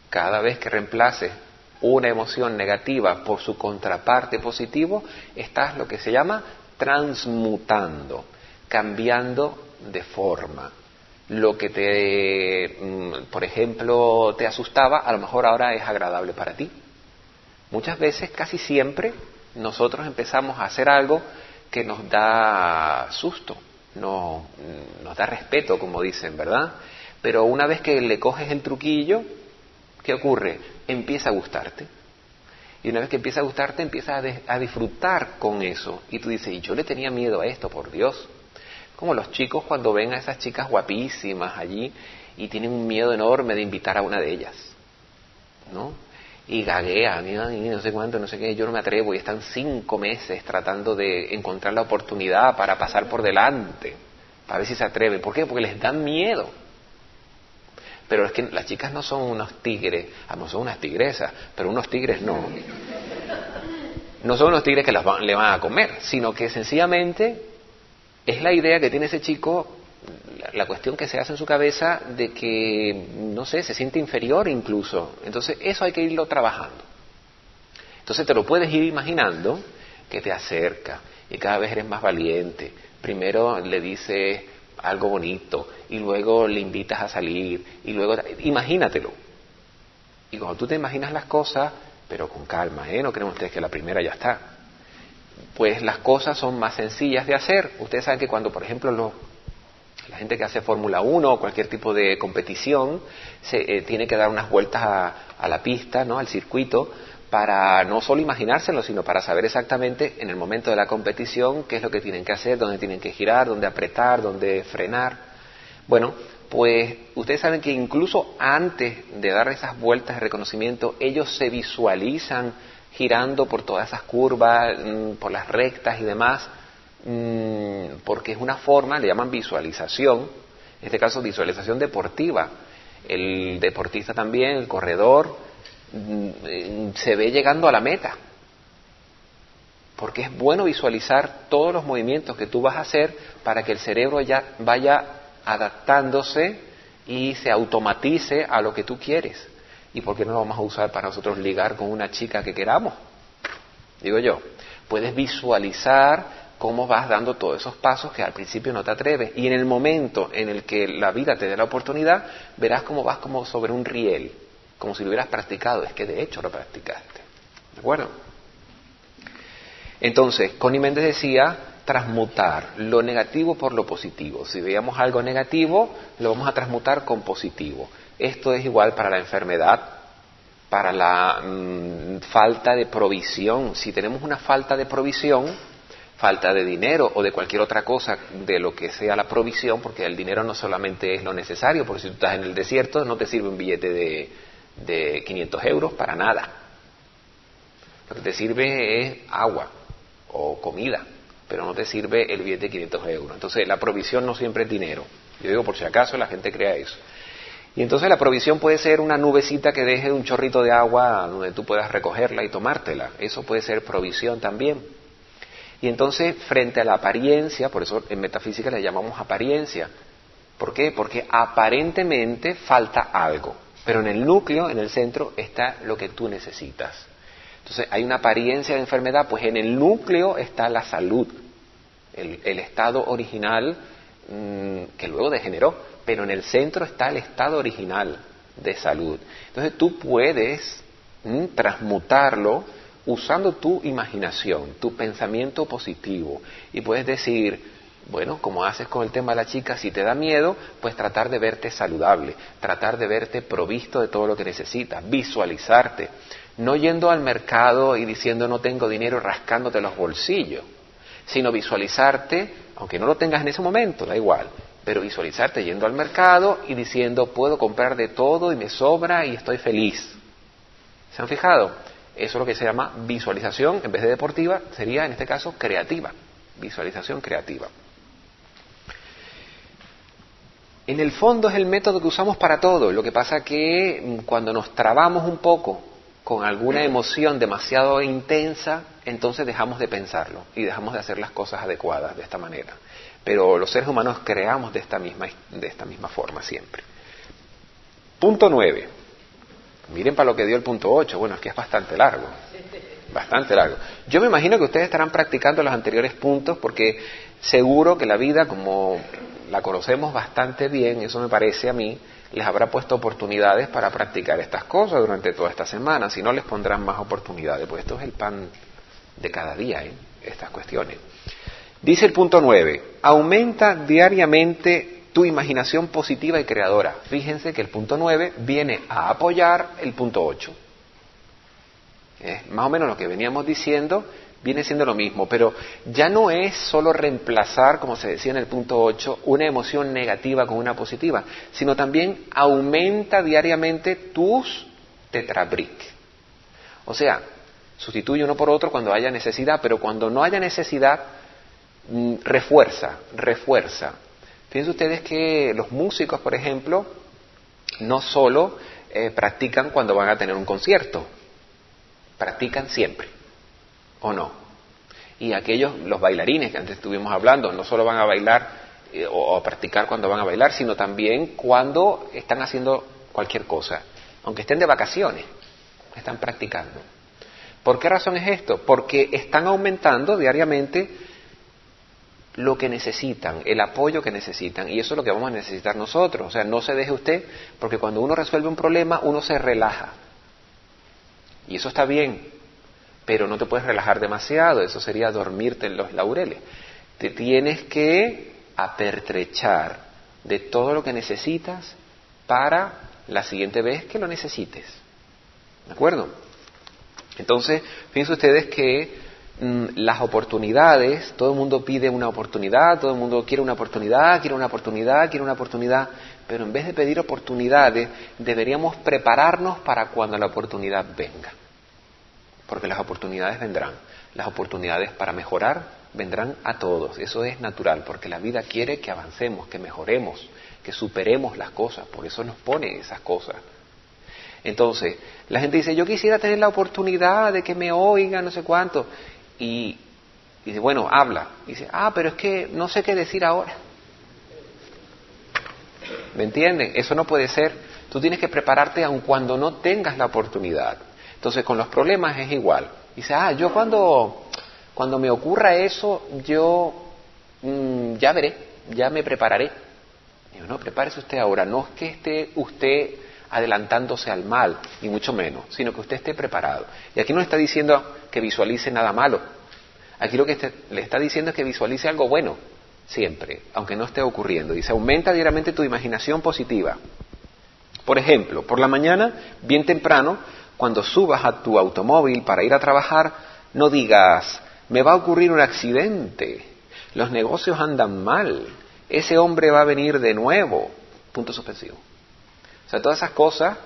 Cada vez que reemplaces una emoción negativa por su contraparte positivo, estás lo que se llama transmutando, cambiando de forma. Lo que por ejemplo, te asustaba, a lo mejor ahora es agradable para ti. Muchas veces, casi siempre, nosotros empezamos a hacer algo que nos da susto, nos da respeto, como dicen, ¿verdad? Pero una vez que le coges el truquillo, ¿qué ocurre? Empieza a gustarte. Y una vez que empieza a gustarte, empiezas a disfrutar con eso. Y tú dices, y yo le tenía miedo a esto, por Dios. Como los chicos cuando ven a esas chicas guapísimas allí y tienen un miedo enorme de invitar a una de ellas, ¿no? Y gaguean, y no sé cuánto, no sé qué, yo no me atrevo, y están 5 meses tratando de encontrar la oportunidad para pasar por delante, para ver si se atreven. ¿Por qué? Porque les dan miedo. Pero es que las chicas no son unos tigres, no son unas tigresas, pero unos tigres no. No son unos tigres que le van a comer, sino que sencillamente es la idea que tiene ese chico, la cuestión que se hace en su cabeza de que, no sé, se siente inferior incluso. Entonces eso hay que irlo trabajando. Entonces te lo puedes ir imaginando que te acerca y cada vez eres más valiente. Primero le dices algo bonito y luego le invitas a salir y luego imagínatelo. Y cuando tú te imaginas las cosas, pero con calma, no creen ustedes que la primera ya está, pues las cosas son más sencillas de hacer. Ustedes saben que cuando, por ejemplo, la gente que hace Fórmula 1 o cualquier tipo de competición tiene que dar unas vueltas a la pista, ¿no? Al circuito, para no solo imaginárselo, sino para saber exactamente en el momento de la competición qué es lo que tienen que hacer, dónde tienen que girar, dónde apretar, dónde frenar. Bueno, pues ustedes saben que incluso antes de dar esas vueltas de reconocimiento, ellos se visualizan girando por todas esas curvas, por las rectas y demás, porque es una forma, le llaman visualización, en este caso visualización deportiva. El deportista también, el corredor, se ve llegando a la meta, porque es bueno visualizar todos los movimientos que tú vas a hacer para que el cerebro ya vaya adaptándose y se automatice a lo que tú quieres. ¿Y por qué no lo vamos a usar para nosotros ligar con una chica que queramos? Digo yo, puedes visualizar cómo vas dando todos esos pasos que al principio no te atreves, y en el momento en el que la vida te dé la oportunidad, verás cómo vas como sobre un riel, como si lo hubieras practicado. Es que de hecho lo practicaste, ¿de acuerdo? Entonces, Connie Méndez decía transmutar lo negativo por lo positivo. Si veíamos algo negativo, lo vamos a transmutar con positivo. Esto es igual para la enfermedad, para la falta de provisión. Si tenemos una falta de provisión, falta de dinero o de cualquier otra cosa, de lo que sea la provisión, porque el dinero no solamente es lo necesario, porque si tú estás en el desierto no te sirve un billete de 500 euros para nada. Lo que te sirve es agua o comida, pero no te sirve el billete de 500 euros. Entonces la provisión no siempre es dinero. Yo digo por si acaso la gente crea eso. Y entonces la provisión puede ser una nubecita que deje un chorrito de agua donde tú puedas recogerla y tomártela. Eso puede ser provisión también. Y entonces, frente a la apariencia, por eso en metafísica le llamamos apariencia. ¿Por qué? Porque aparentemente falta algo, pero en el núcleo, en el centro, está lo que tú necesitas. Entonces, hay una apariencia de enfermedad, pues en el núcleo está la salud, el estado original que luego degeneró, pero en el centro está el estado original de salud. Entonces, tú puedes transmutarlo usando tu imaginación, tu pensamiento positivo, y puedes decir, bueno, como haces con el tema de la chica, si te da miedo, pues tratar de verte saludable, tratar de verte provisto de todo lo que necesitas, visualizarte, no yendo al mercado y diciendo no tengo dinero, rascándote los bolsillos, sino visualizarte, aunque no lo tengas en ese momento, da igual, pero visualizarte yendo al mercado y diciendo puedo comprar de todo y me sobra y estoy feliz. ¿Se han fijado? Eso es lo que se llama visualización, en vez de deportiva, sería en este caso creativa, visualización creativa. En el fondo es el método que usamos para todo, lo que pasa que cuando nos trabamos un poco con alguna emoción demasiado intensa, entonces dejamos de pensarlo y dejamos de hacer las cosas adecuadas de esta manera. Pero los seres humanos creamos de esta misma forma siempre. Punto 9. Miren para lo que dio el punto 8. Bueno, es que es bastante largo. Bastante largo. Yo me imagino que ustedes estarán practicando los anteriores puntos porque seguro que la vida, como la conocemos bastante bien, eso me parece a mí, les habrá puesto oportunidades para practicar estas cosas durante toda esta semana. Si no, les pondrán más oportunidades. Pues esto es el pan de cada día, estas cuestiones. Dice el punto 9. Aumenta diariamente tu imaginación positiva y creadora. Fíjense que el punto 9 viene a apoyar el punto 8. Más o menos lo que veníamos diciendo viene siendo lo mismo, pero ya no es solo reemplazar, como se decía en el punto 8, una emoción negativa con una positiva, sino también aumenta diariamente tus tetrabric. O sea, sustituye uno por otro cuando haya necesidad, pero cuando no haya necesidad, refuerza. Fíjense ustedes que los músicos, por ejemplo, no solo practican cuando van a tener un concierto, practican siempre, ¿o no? Y aquellos, los bailarines que antes estuvimos hablando, no solo van a bailar o a practicar cuando van a bailar, sino también cuando están haciendo cualquier cosa, aunque estén de vacaciones, están practicando. ¿Por qué razón es esto? Porque están aumentando diariamente lo que necesitan, el apoyo que necesitan, y eso es lo que vamos a necesitar nosotros. O sea, no se deje usted, porque cuando uno resuelve un problema, uno se relaja, y eso está bien, pero no te puedes relajar demasiado, eso sería dormirte en los laureles. Te tienes que apertrechar de todo lo que necesitas para la siguiente vez que lo necesites, ¿de acuerdo? Entonces, fíjense ustedes que las oportunidades, todo el mundo pide una oportunidad, todo el mundo quiere una oportunidad, pero en vez de pedir oportunidades, deberíamos prepararnos para cuando la oportunidad venga. Porque las oportunidades vendrán, las oportunidades para mejorar vendrán a todos, eso es natural, porque la vida quiere que avancemos, que mejoremos, que superemos las cosas, por eso nos pone esas cosas. Entonces, la gente dice, yo quisiera tener la oportunidad de que me oigan, no sé cuánto. Y dice, bueno, habla. Y dice, pero es que no sé qué decir ahora. ¿Me entienden? Eso no puede ser. Tú tienes que prepararte aun cuando no tengas la oportunidad. Entonces, con los problemas es igual. Dice, yo cuando me ocurra eso, yo ya veré, ya me prepararé. Digo, no, prepárese usted ahora. No es que esté usted adelantándose al mal, ni mucho menos, sino que usted esté preparado. Y aquí no está diciendo que visualice nada malo. Aquí lo que le está diciendo es que visualice algo bueno, siempre, aunque no esté ocurriendo. Dice, aumenta diariamente tu imaginación positiva. Por ejemplo, por la mañana, bien temprano, cuando subas a tu automóvil para ir a trabajar, no digas, me va a ocurrir un accidente, los negocios andan mal, ese hombre va a venir de nuevo, punto suspensivo. O sea, todas esas cosas,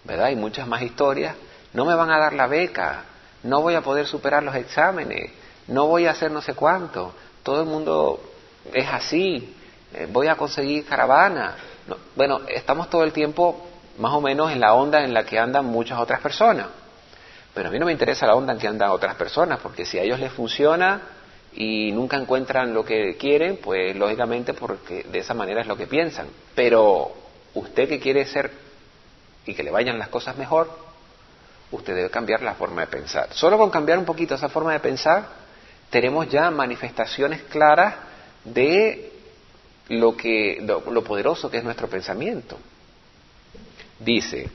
¿verdad? Hay muchas más historias. No me van a dar la beca, no voy a poder superar los exámenes, no voy a hacer no sé cuánto, todo el mundo es así, voy a conseguir caravana. No, bueno, estamos todo el tiempo más o menos en la onda en la que andan muchas otras personas. Pero a mí no me interesa la onda en que andan otras personas, porque si a ellos les funciona, y nunca encuentran lo que quieren, pues lógicamente porque de esa manera es lo que piensan. Pero usted que quiere ser y que le vayan las cosas mejor, usted debe cambiar la forma de pensar. Solo con cambiar un poquito esa forma de pensar, tenemos ya manifestaciones claras de lo poderoso que es nuestro pensamiento. Dice,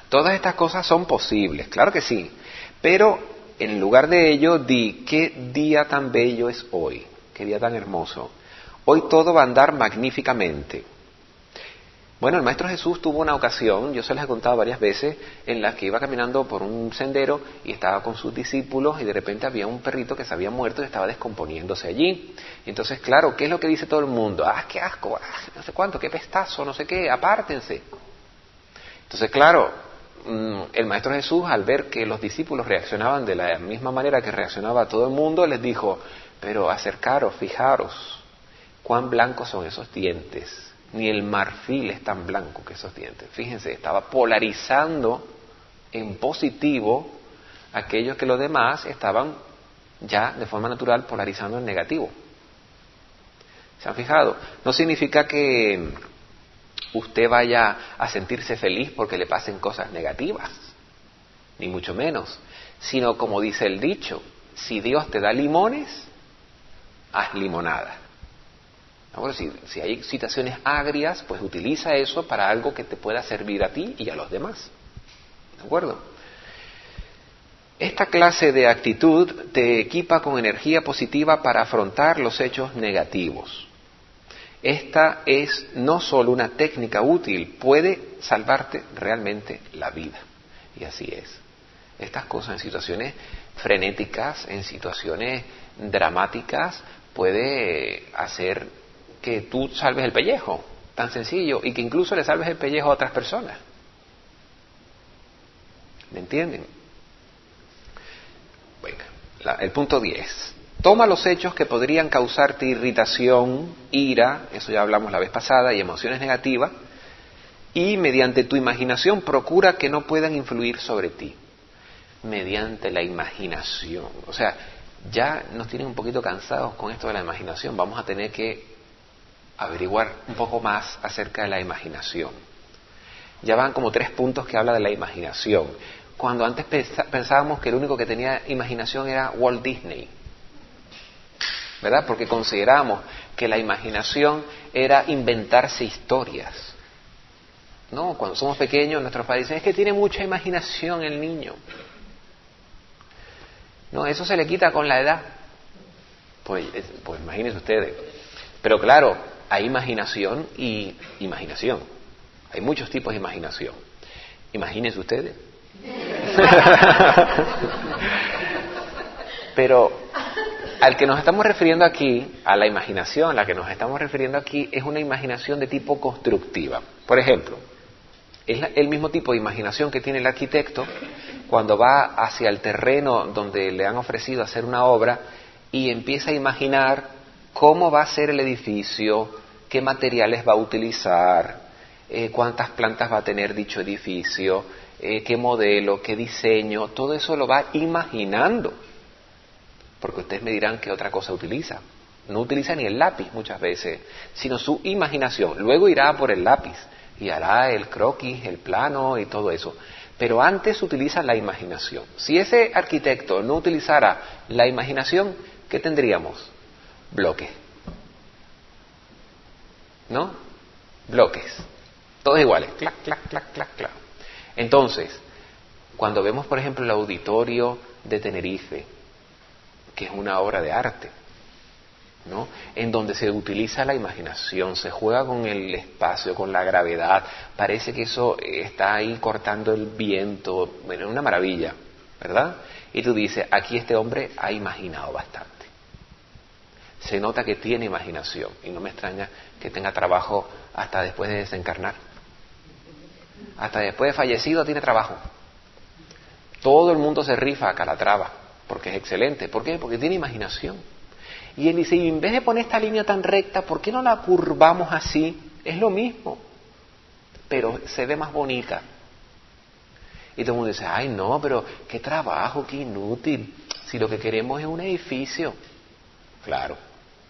todas estas cosas son posibles, claro que sí, pero en lugar de ello, di, qué día tan bello es hoy, qué día tan hermoso. Hoy todo va a andar magníficamente. Bueno, el Maestro Jesús tuvo una ocasión, yo se les he contado varias veces, en la que iba caminando por un sendero y estaba con sus discípulos y de repente había un perrito que se había muerto y estaba descomponiéndose allí. Y entonces, claro, ¿qué es lo que dice todo el mundo? ¡Ah, qué asco! ¡Ah, no sé cuánto! ¡Qué pestazo! No sé qué, apártense. Entonces, claro, el Maestro Jesús, al ver que los discípulos reaccionaban de la misma manera que reaccionaba todo el mundo, les dijo, pero acercaros, fijaros, cuán blancos son esos dientes. Ni el marfil es tan blanco que esos dientes. Fíjense, estaba polarizando en positivo aquellos que los demás estaban ya de forma natural polarizando en negativo. ¿Se han fijado? No significa que usted vaya a sentirse feliz porque le pasen cosas negativas, ni mucho menos, sino como dice el dicho, si Dios te da limones, haz limonada. Bueno, si hay situaciones agrias, pues utiliza eso para algo que te pueda servir a ti y a los demás. ¿De acuerdo? Esta clase de actitud te equipa con energía positiva para afrontar los hechos negativos. Esta es no solo una técnica útil, puede salvarte realmente la vida. Y así es. Estas cosas en situaciones frenéticas, en situaciones dramáticas, puede hacer que tú salves el pellejo, tan sencillo, y que incluso le salves el pellejo a otras personas. ¿Me entienden? Bueno, el punto 10. Toma los hechos que podrían causarte irritación, ira, eso ya hablamos la vez pasada, y emociones negativas, y mediante tu imaginación procura que no puedan influir sobre ti. Mediante la imaginación. O sea, ya nos tienen un poquito cansados con esto de la imaginación. Vamos a tener que averiguar un poco más acerca de la imaginación. Ya van como 3 puntos que habla de la imaginación. Cuando antes pensábamos que el único que tenía imaginación era Walt Disney, ¿verdad? Porque consideramos que la imaginación era inventarse historias. No, cuando somos pequeños nuestros padres dicen, es que tiene mucha imaginación el niño. No, eso se le quita con la edad. Pues imagínense ustedes. Pero claro, hay imaginación y imaginación. Hay muchos tipos de imaginación. Imagínense ustedes. Pero al que nos estamos refiriendo aquí, a la imaginación a la que nos estamos refiriendo aquí, es una imaginación de tipo constructiva. Por ejemplo, es el mismo tipo de imaginación que tiene el arquitecto cuando va hacia el terreno donde le han ofrecido hacer una obra y empieza a imaginar cómo va a ser el edificio, qué materiales va a utilizar, cuántas plantas va a tener dicho edificio, qué modelo, qué diseño, todo eso lo va imaginando. Porque ustedes me dirán qué otra cosa utiliza. No utiliza ni el lápiz muchas veces, sino su imaginación. Luego irá por el lápiz y hará el croquis, el plano y todo eso. Pero antes utiliza la imaginación. Si ese arquitecto no utilizara la imaginación, ¿qué tendríamos? Bloques. ¿No? Bloques. Todos iguales. Clac, clac, clac, clac, clac. Entonces, cuando vemos, por ejemplo, el auditorio de Tenerife, que es una obra de arte, ¿no? En donde se utiliza la imaginación, se juega con el espacio, con la gravedad, parece que eso está ahí cortando el viento, bueno, una maravilla, ¿verdad? Y tú dices, aquí este hombre ha imaginado bastante. Se nota que tiene imaginación y no me extraña que tenga trabajo hasta después de desencarnar. Hasta después de fallecido tiene trabajo. Todo el mundo se rifa a Calatrava porque es excelente. ¿Por qué? Porque tiene imaginación. Y él dice, y en vez de poner esta línea tan recta, ¿por qué no la curvamos así? Es lo mismo, pero se ve más bonita. Y todo el mundo dice, ay no, pero qué trabajo, qué inútil. Si lo que queremos es un edificio. Claro.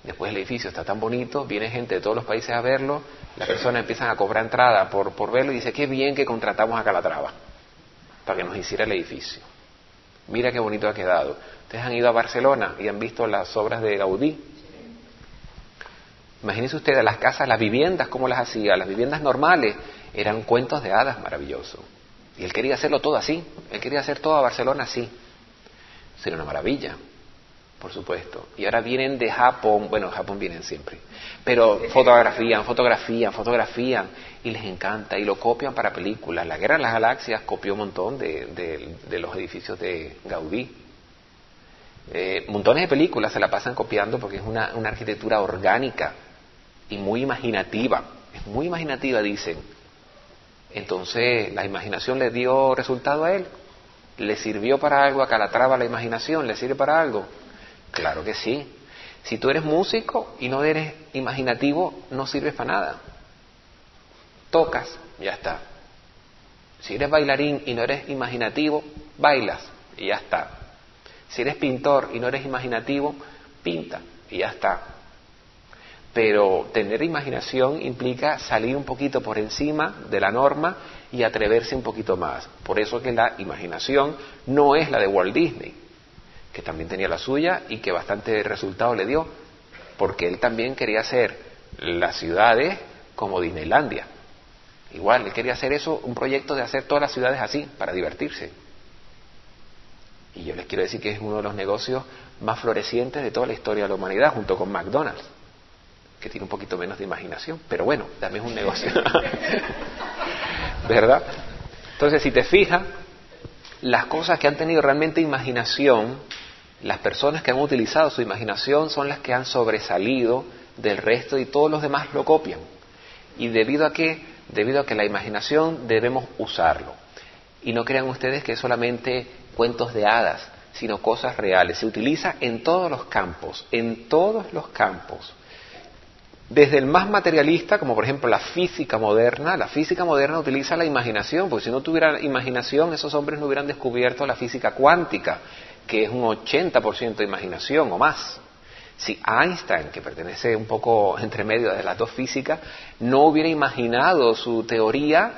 Después el edificio está tan bonito, viene gente de todos los países a verlo, las personas empiezan a cobrar entrada por verlo y dice, qué bien que contratamos a Calatrava para que nos hiciera el edificio. Mira qué bonito ha quedado. Ustedes han ido a Barcelona y han visto las obras de Gaudí. Imagínense ustedes las casas, las viviendas, cómo las hacía. Las viviendas normales eran cuentos de hadas maravillosos. Y él quería hacerlo todo así. Él quería hacer toda Barcelona así. Sería una maravilla, por supuesto. Y ahora vienen de Japón. Bueno, de Japón vienen siempre. Pero fotografían. Y les encanta. Y lo copian para películas. La Guerra de las Galaxias copió un montón de los edificios de Gaudí. Montones de películas se la pasan copiando porque es una arquitectura orgánica y muy imaginativa. Es muy imaginativa, dicen. Entonces, la imaginación le dio resultado a él. ¿Le sirvió para algo a Calatrava la imaginación? ¿Le sirve para algo? Claro que sí. Si tú eres músico y no eres imaginativo, no sirves para nada. Tocas, ya está. Si eres bailarín y no eres imaginativo, bailas y ya está. Si eres pintor y no eres imaginativo, pinta y ya está. Pero tener imaginación implica salir un poquito por encima de la norma y atreverse un poquito más. Por eso que la imaginación no es la de Walt Disney, que también tenía la suya y que bastante resultado le dio, porque él también quería hacer las ciudades como Disneylandia. Igual, él quería hacer eso, un proyecto de hacer todas las ciudades así, para divertirse. Y yo les quiero decir que es uno de los negocios más florecientes de toda la historia de la humanidad, junto con McDonald's, que tiene un poquito menos de imaginación, pero bueno, también es un negocio. ¿Verdad? Entonces, si te fijas, las cosas que han tenido realmente imaginación, las personas que han utilizado su imaginación son las que han sobresalido del resto y todos los demás lo copian. ¿Y debido a qué? Debido a que la imaginación debemos usarlo. Y no crean ustedes que es solamente cuentos de hadas, sino cosas reales. Se utiliza en todos los campos, Desde el más materialista, como por ejemplo la física moderna utiliza la imaginación, porque si no tuviera imaginación, esos hombres no hubieran descubierto la física cuántica, que es un 80% de imaginación o más. Si Einstein, que pertenece un poco entre medio de las dos físicas, no hubiera imaginado su teoría,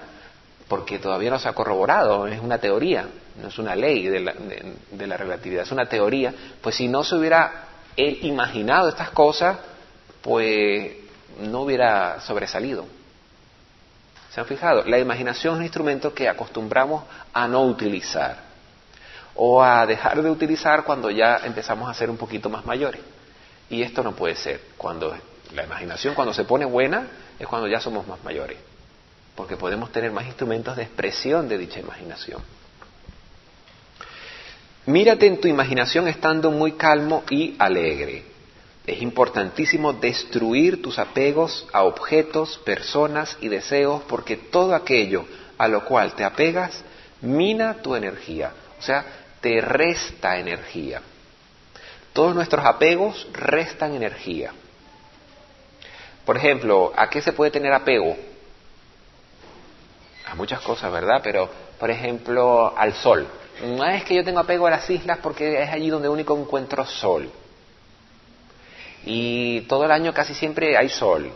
porque todavía no se ha corroborado, es una teoría, no es una ley de la relatividad, es una teoría, pues si no se hubiera él imaginado estas cosas, pues no hubiera sobresalido. ¿Se han fijado? La imaginación es un instrumento que acostumbramos a no utilizar o a dejar de utilizar cuando ya empezamos a ser un poquito más mayores. Y esto no puede ser. La imaginación, cuando se pone buena, es cuando ya somos más mayores, porque podemos tener más instrumentos de expresión de dicha imaginación. Mírate en tu imaginación estando muy calmo y alegre. Es importantísimo destruir tus apegos a objetos, personas y deseos, porque todo aquello a lo cual te apegas mina tu energía, o sea, te resta energía. Todos nuestros apegos restan energía. Por ejemplo, ¿a qué se puede tener apego? A muchas cosas, ¿verdad? Pero, por ejemplo, al sol. No es que yo tengo apego a las islas porque es allí donde único encuentro sol. Y todo el año casi siempre hay sol.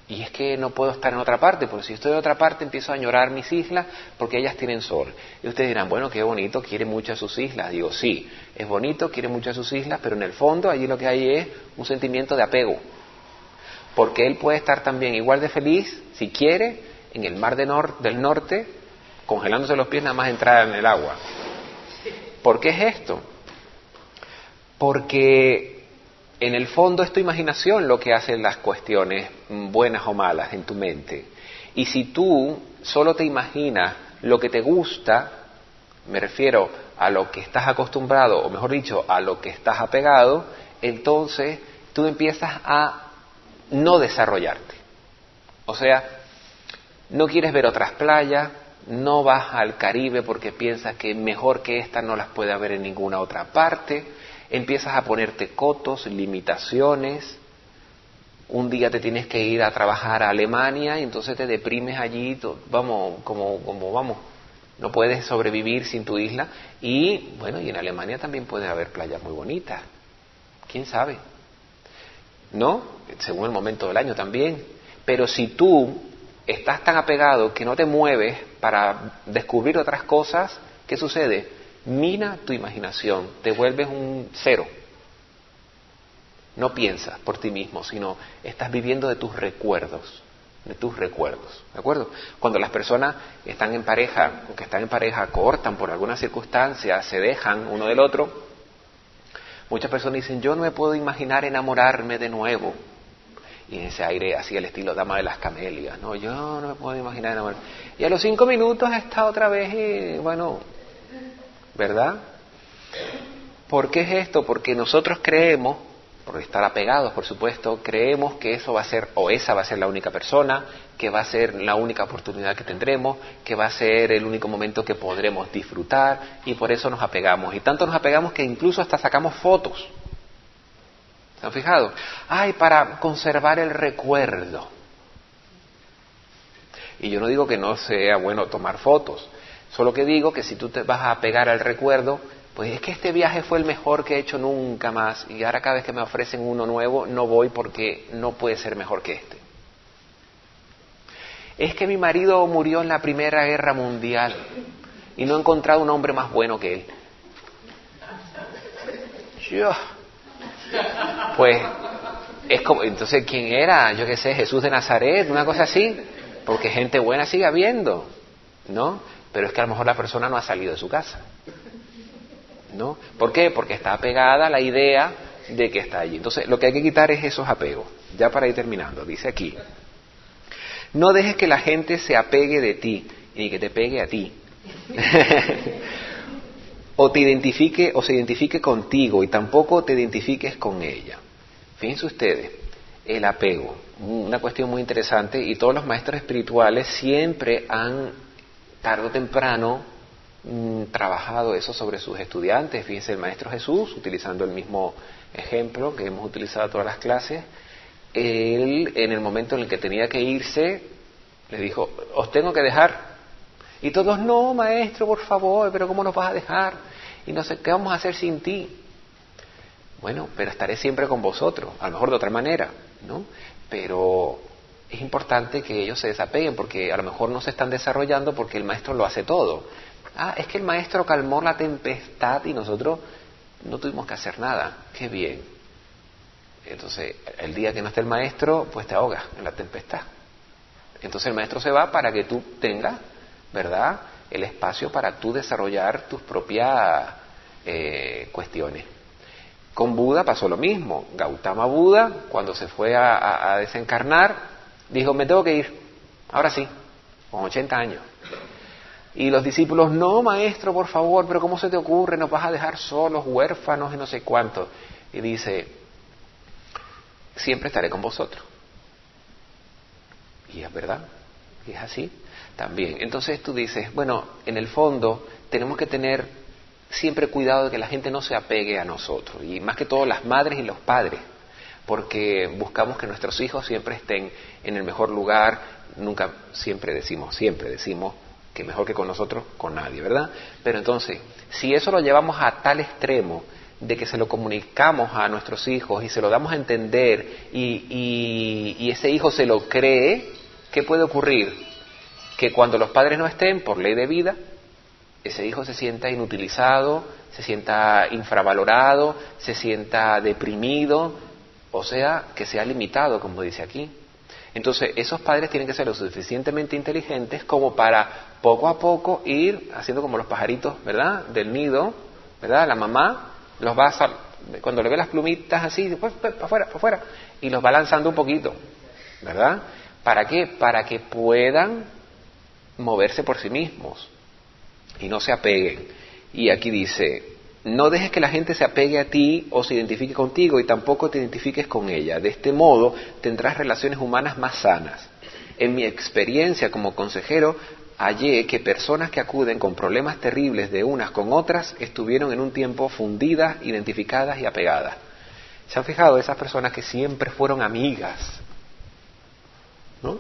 Y es que no puedo estar en otra parte, porque si estoy en otra parte empiezo a añorar mis islas porque ellas tienen sol. Y ustedes dirán, bueno, qué bonito, quiere mucho a sus islas. Digo, sí, es bonito, quiere mucho a sus islas, pero en el fondo allí lo que hay es un sentimiento de apego. Porque él puede estar también igual de feliz, si quiere, en el mar del norte, congelándose los pies nada más entrar en el agua. ¿Por qué es esto? Porque en el fondo es tu imaginación lo que hace las cuestiones buenas o malas en tu mente. Y si tú solo te imaginas lo que te gusta, me refiero a lo que estás acostumbrado, o mejor dicho, a lo que estás apegado, entonces tú empiezas a no desarrollarte. O sea, no quieres ver otras playas, no vas al Caribe porque piensas que mejor que esta no las puede haber en ninguna otra parte. Empiezas a ponerte cotos, limitaciones. Un día te tienes que ir a trabajar a Alemania y entonces te deprimes allí, vamos, no puedes sobrevivir sin tu isla. Y bueno, y en Alemania también puede haber playas muy bonitas, quién sabe. ¿no? Según el momento del año también. Pero si tú estás tan apegado que no te mueves para descubrir otras cosas, ¿qué sucede? Mina tu imaginación, te vuelves un cero. No piensas por ti mismo, sino estás viviendo de tus recuerdos, ¿de acuerdo? Cuando las personas están en pareja, o que están en pareja, cortan por alguna circunstancia, se dejan uno del otro, muchas personas dicen, yo no me puedo imaginar enamorarme de nuevo. Y en ese aire así el estilo Dama de las Camelias, ¿no? Yo no me puedo imaginar enamorarme. Y a los 5 minutos está otra vez y, bueno, ¿verdad? ¿Por qué es esto? Porque nosotros creemos, por estar apegados, por supuesto, creemos que eso va a ser, o esa va a ser la única persona, que va a ser la única oportunidad que tendremos, que va a ser el único momento que podremos disfrutar, y por eso nos apegamos. Y tanto nos apegamos que incluso hasta sacamos fotos. ¿Se han fijado? Ay, para conservar el recuerdo. Y yo no digo que no sea bueno tomar fotos, solo que digo que si tú te vas a apegar al recuerdo, pues es que este viaje fue el mejor que he hecho nunca más, y ahora cada vez que me ofrecen uno nuevo, no voy porque no puede ser mejor que este. Es que mi marido murió en la Primera Guerra Mundial, y no he encontrado un hombre más bueno que él. Pues es como, entonces, ¿quién era? Yo qué sé, Jesús de Nazaret, una cosa así, porque gente buena sigue habiendo, ¿no? Pero es que a lo mejor la persona no ha salido de su casa, ¿no? ¿Por qué? Porque está apegada a la idea de que está allí. Entonces, lo que hay que quitar es esos apegos. Ya para ir terminando, dice aquí, no dejes que la gente se apegue de ti, ni que te pegue a ti. O te identifique o se identifique contigo y tampoco te identifiques con ella. Fíjense ustedes, el apego, una cuestión muy interesante, y todos los maestros espirituales siempre han, tarde o temprano, trabajado eso sobre sus estudiantes. Fíjense, el Maestro Jesús, utilizando el mismo ejemplo que hemos utilizado todas las clases, él, en el momento en el que tenía que irse, le dijo, os tengo que dejar. Y todos, no, maestro, por favor, pero ¿cómo nos vas a dejar? Y no sé, ¿qué vamos a hacer sin ti? Bueno, pero estaré siempre con vosotros, a lo mejor de otra manera, ¿no? Pero es importante que ellos se desapeguen, porque a lo mejor no se están desarrollando porque el maestro lo hace todo. Ah, es que el maestro calmó la tempestad y nosotros no tuvimos que hacer nada. ¡Qué bien! Entonces, el día que no esté el maestro, pues te ahogas en la tempestad. Entonces el maestro se va para que tú tengas, ¿verdad?, el espacio para tú desarrollar tus propias cuestiones. Con Buda pasó lo mismo. Gautama Buda, cuando se fue a desencarnar, dijo, me tengo que ir, ahora sí, con 80 años. Y los discípulos, no, maestro, por favor, pero ¿cómo se te ocurre? Nos vas a dejar solos, huérfanos y no sé cuánto. Y dice, siempre estaré con vosotros. Y es verdad, y es así también. Entonces tú dices, bueno, en el fondo tenemos que tener siempre cuidado de que la gente no se apegue a nosotros, y más que todo las madres y los padres, porque buscamos que nuestros hijos siempre estén en el mejor lugar. Nunca, siempre decimos que mejor que con nosotros, con nadie, ¿verdad? Pero entonces, si eso lo llevamos a tal extremo de que se lo comunicamos a nuestros hijos y se lo damos a entender y ese hijo se lo cree, ¿qué puede ocurrir? Que cuando los padres no estén, por ley de vida, ese hijo se sienta inutilizado, se sienta infravalorado, se sienta deprimido, o sea, que sea limitado, como dice aquí. Entonces, esos padres tienen que ser lo suficientemente inteligentes como para poco a poco ir haciendo como los pajaritos, ¿verdad?, del nido, ¿verdad? La mamá los va cuando le ve las plumitas así, después para afuera, y los va lanzando un poquito, ¿verdad? ¿Para qué? Para que puedan moverse por sí mismos y no se apeguen. Y aquí dice, no dejes que la gente se apegue a ti o se identifique contigo y tampoco te identifiques con ella. De este modo tendrás relaciones humanas más sanas. En mi experiencia como consejero, hallé que personas que acuden con problemas terribles de unas con otras estuvieron en un tiempo fundidas, identificadas y apegadas. ¿Se han fijado? Esas personas que siempre fueron amigas, ¿no?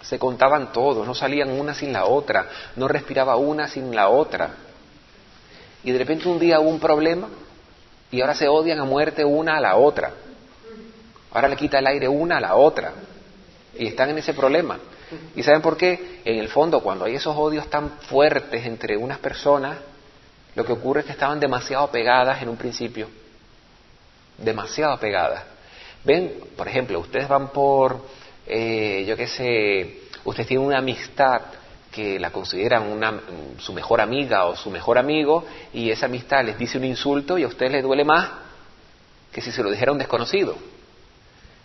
Se contaban todo, no salían una sin la otra, no respiraba una sin la otra. Y de repente un día hubo un problema y ahora se odian a muerte una a la otra. Ahora le quita el aire una a la otra. Y están en ese problema. ¿Y saben por qué? En el fondo, cuando hay esos odios tan fuertes entre unas personas, lo que ocurre es que estaban demasiado pegadas en un principio. Demasiado pegadas. Ven, por ejemplo, ustedes van por, ustedes tienen una amistad que la consideran su mejor amiga o su mejor amigo, y esa amistad les dice un insulto y a ustedes les duele más que si se lo dijera a un desconocido.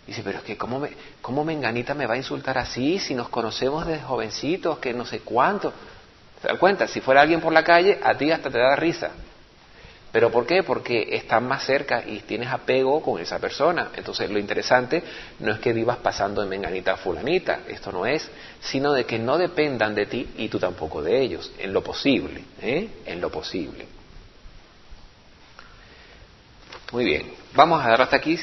Dice, pero es que ¿cómo Menganita me va a insultar así si nos conocemos desde jovencitos, que no sé cuánto? ¿Se dan cuenta? Si fuera alguien por la calle, a ti hasta te da risa. ¿Pero por qué? Porque estás más cerca y tienes apego con esa persona. Entonces lo interesante no es que vivas pasando de Menganita a Fulanita, esto no es, sino de que no dependan de ti y tú tampoco de ellos, en lo posible, en lo posible. Muy bien, vamos a dar hasta aquí.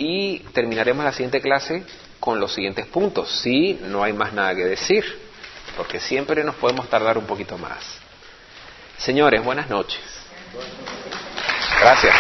Y terminaremos la siguiente clase con los siguientes puntos, si no hay más nada que decir, porque siempre nos podemos tardar un poquito más. Señores, buenas noches. Gracias.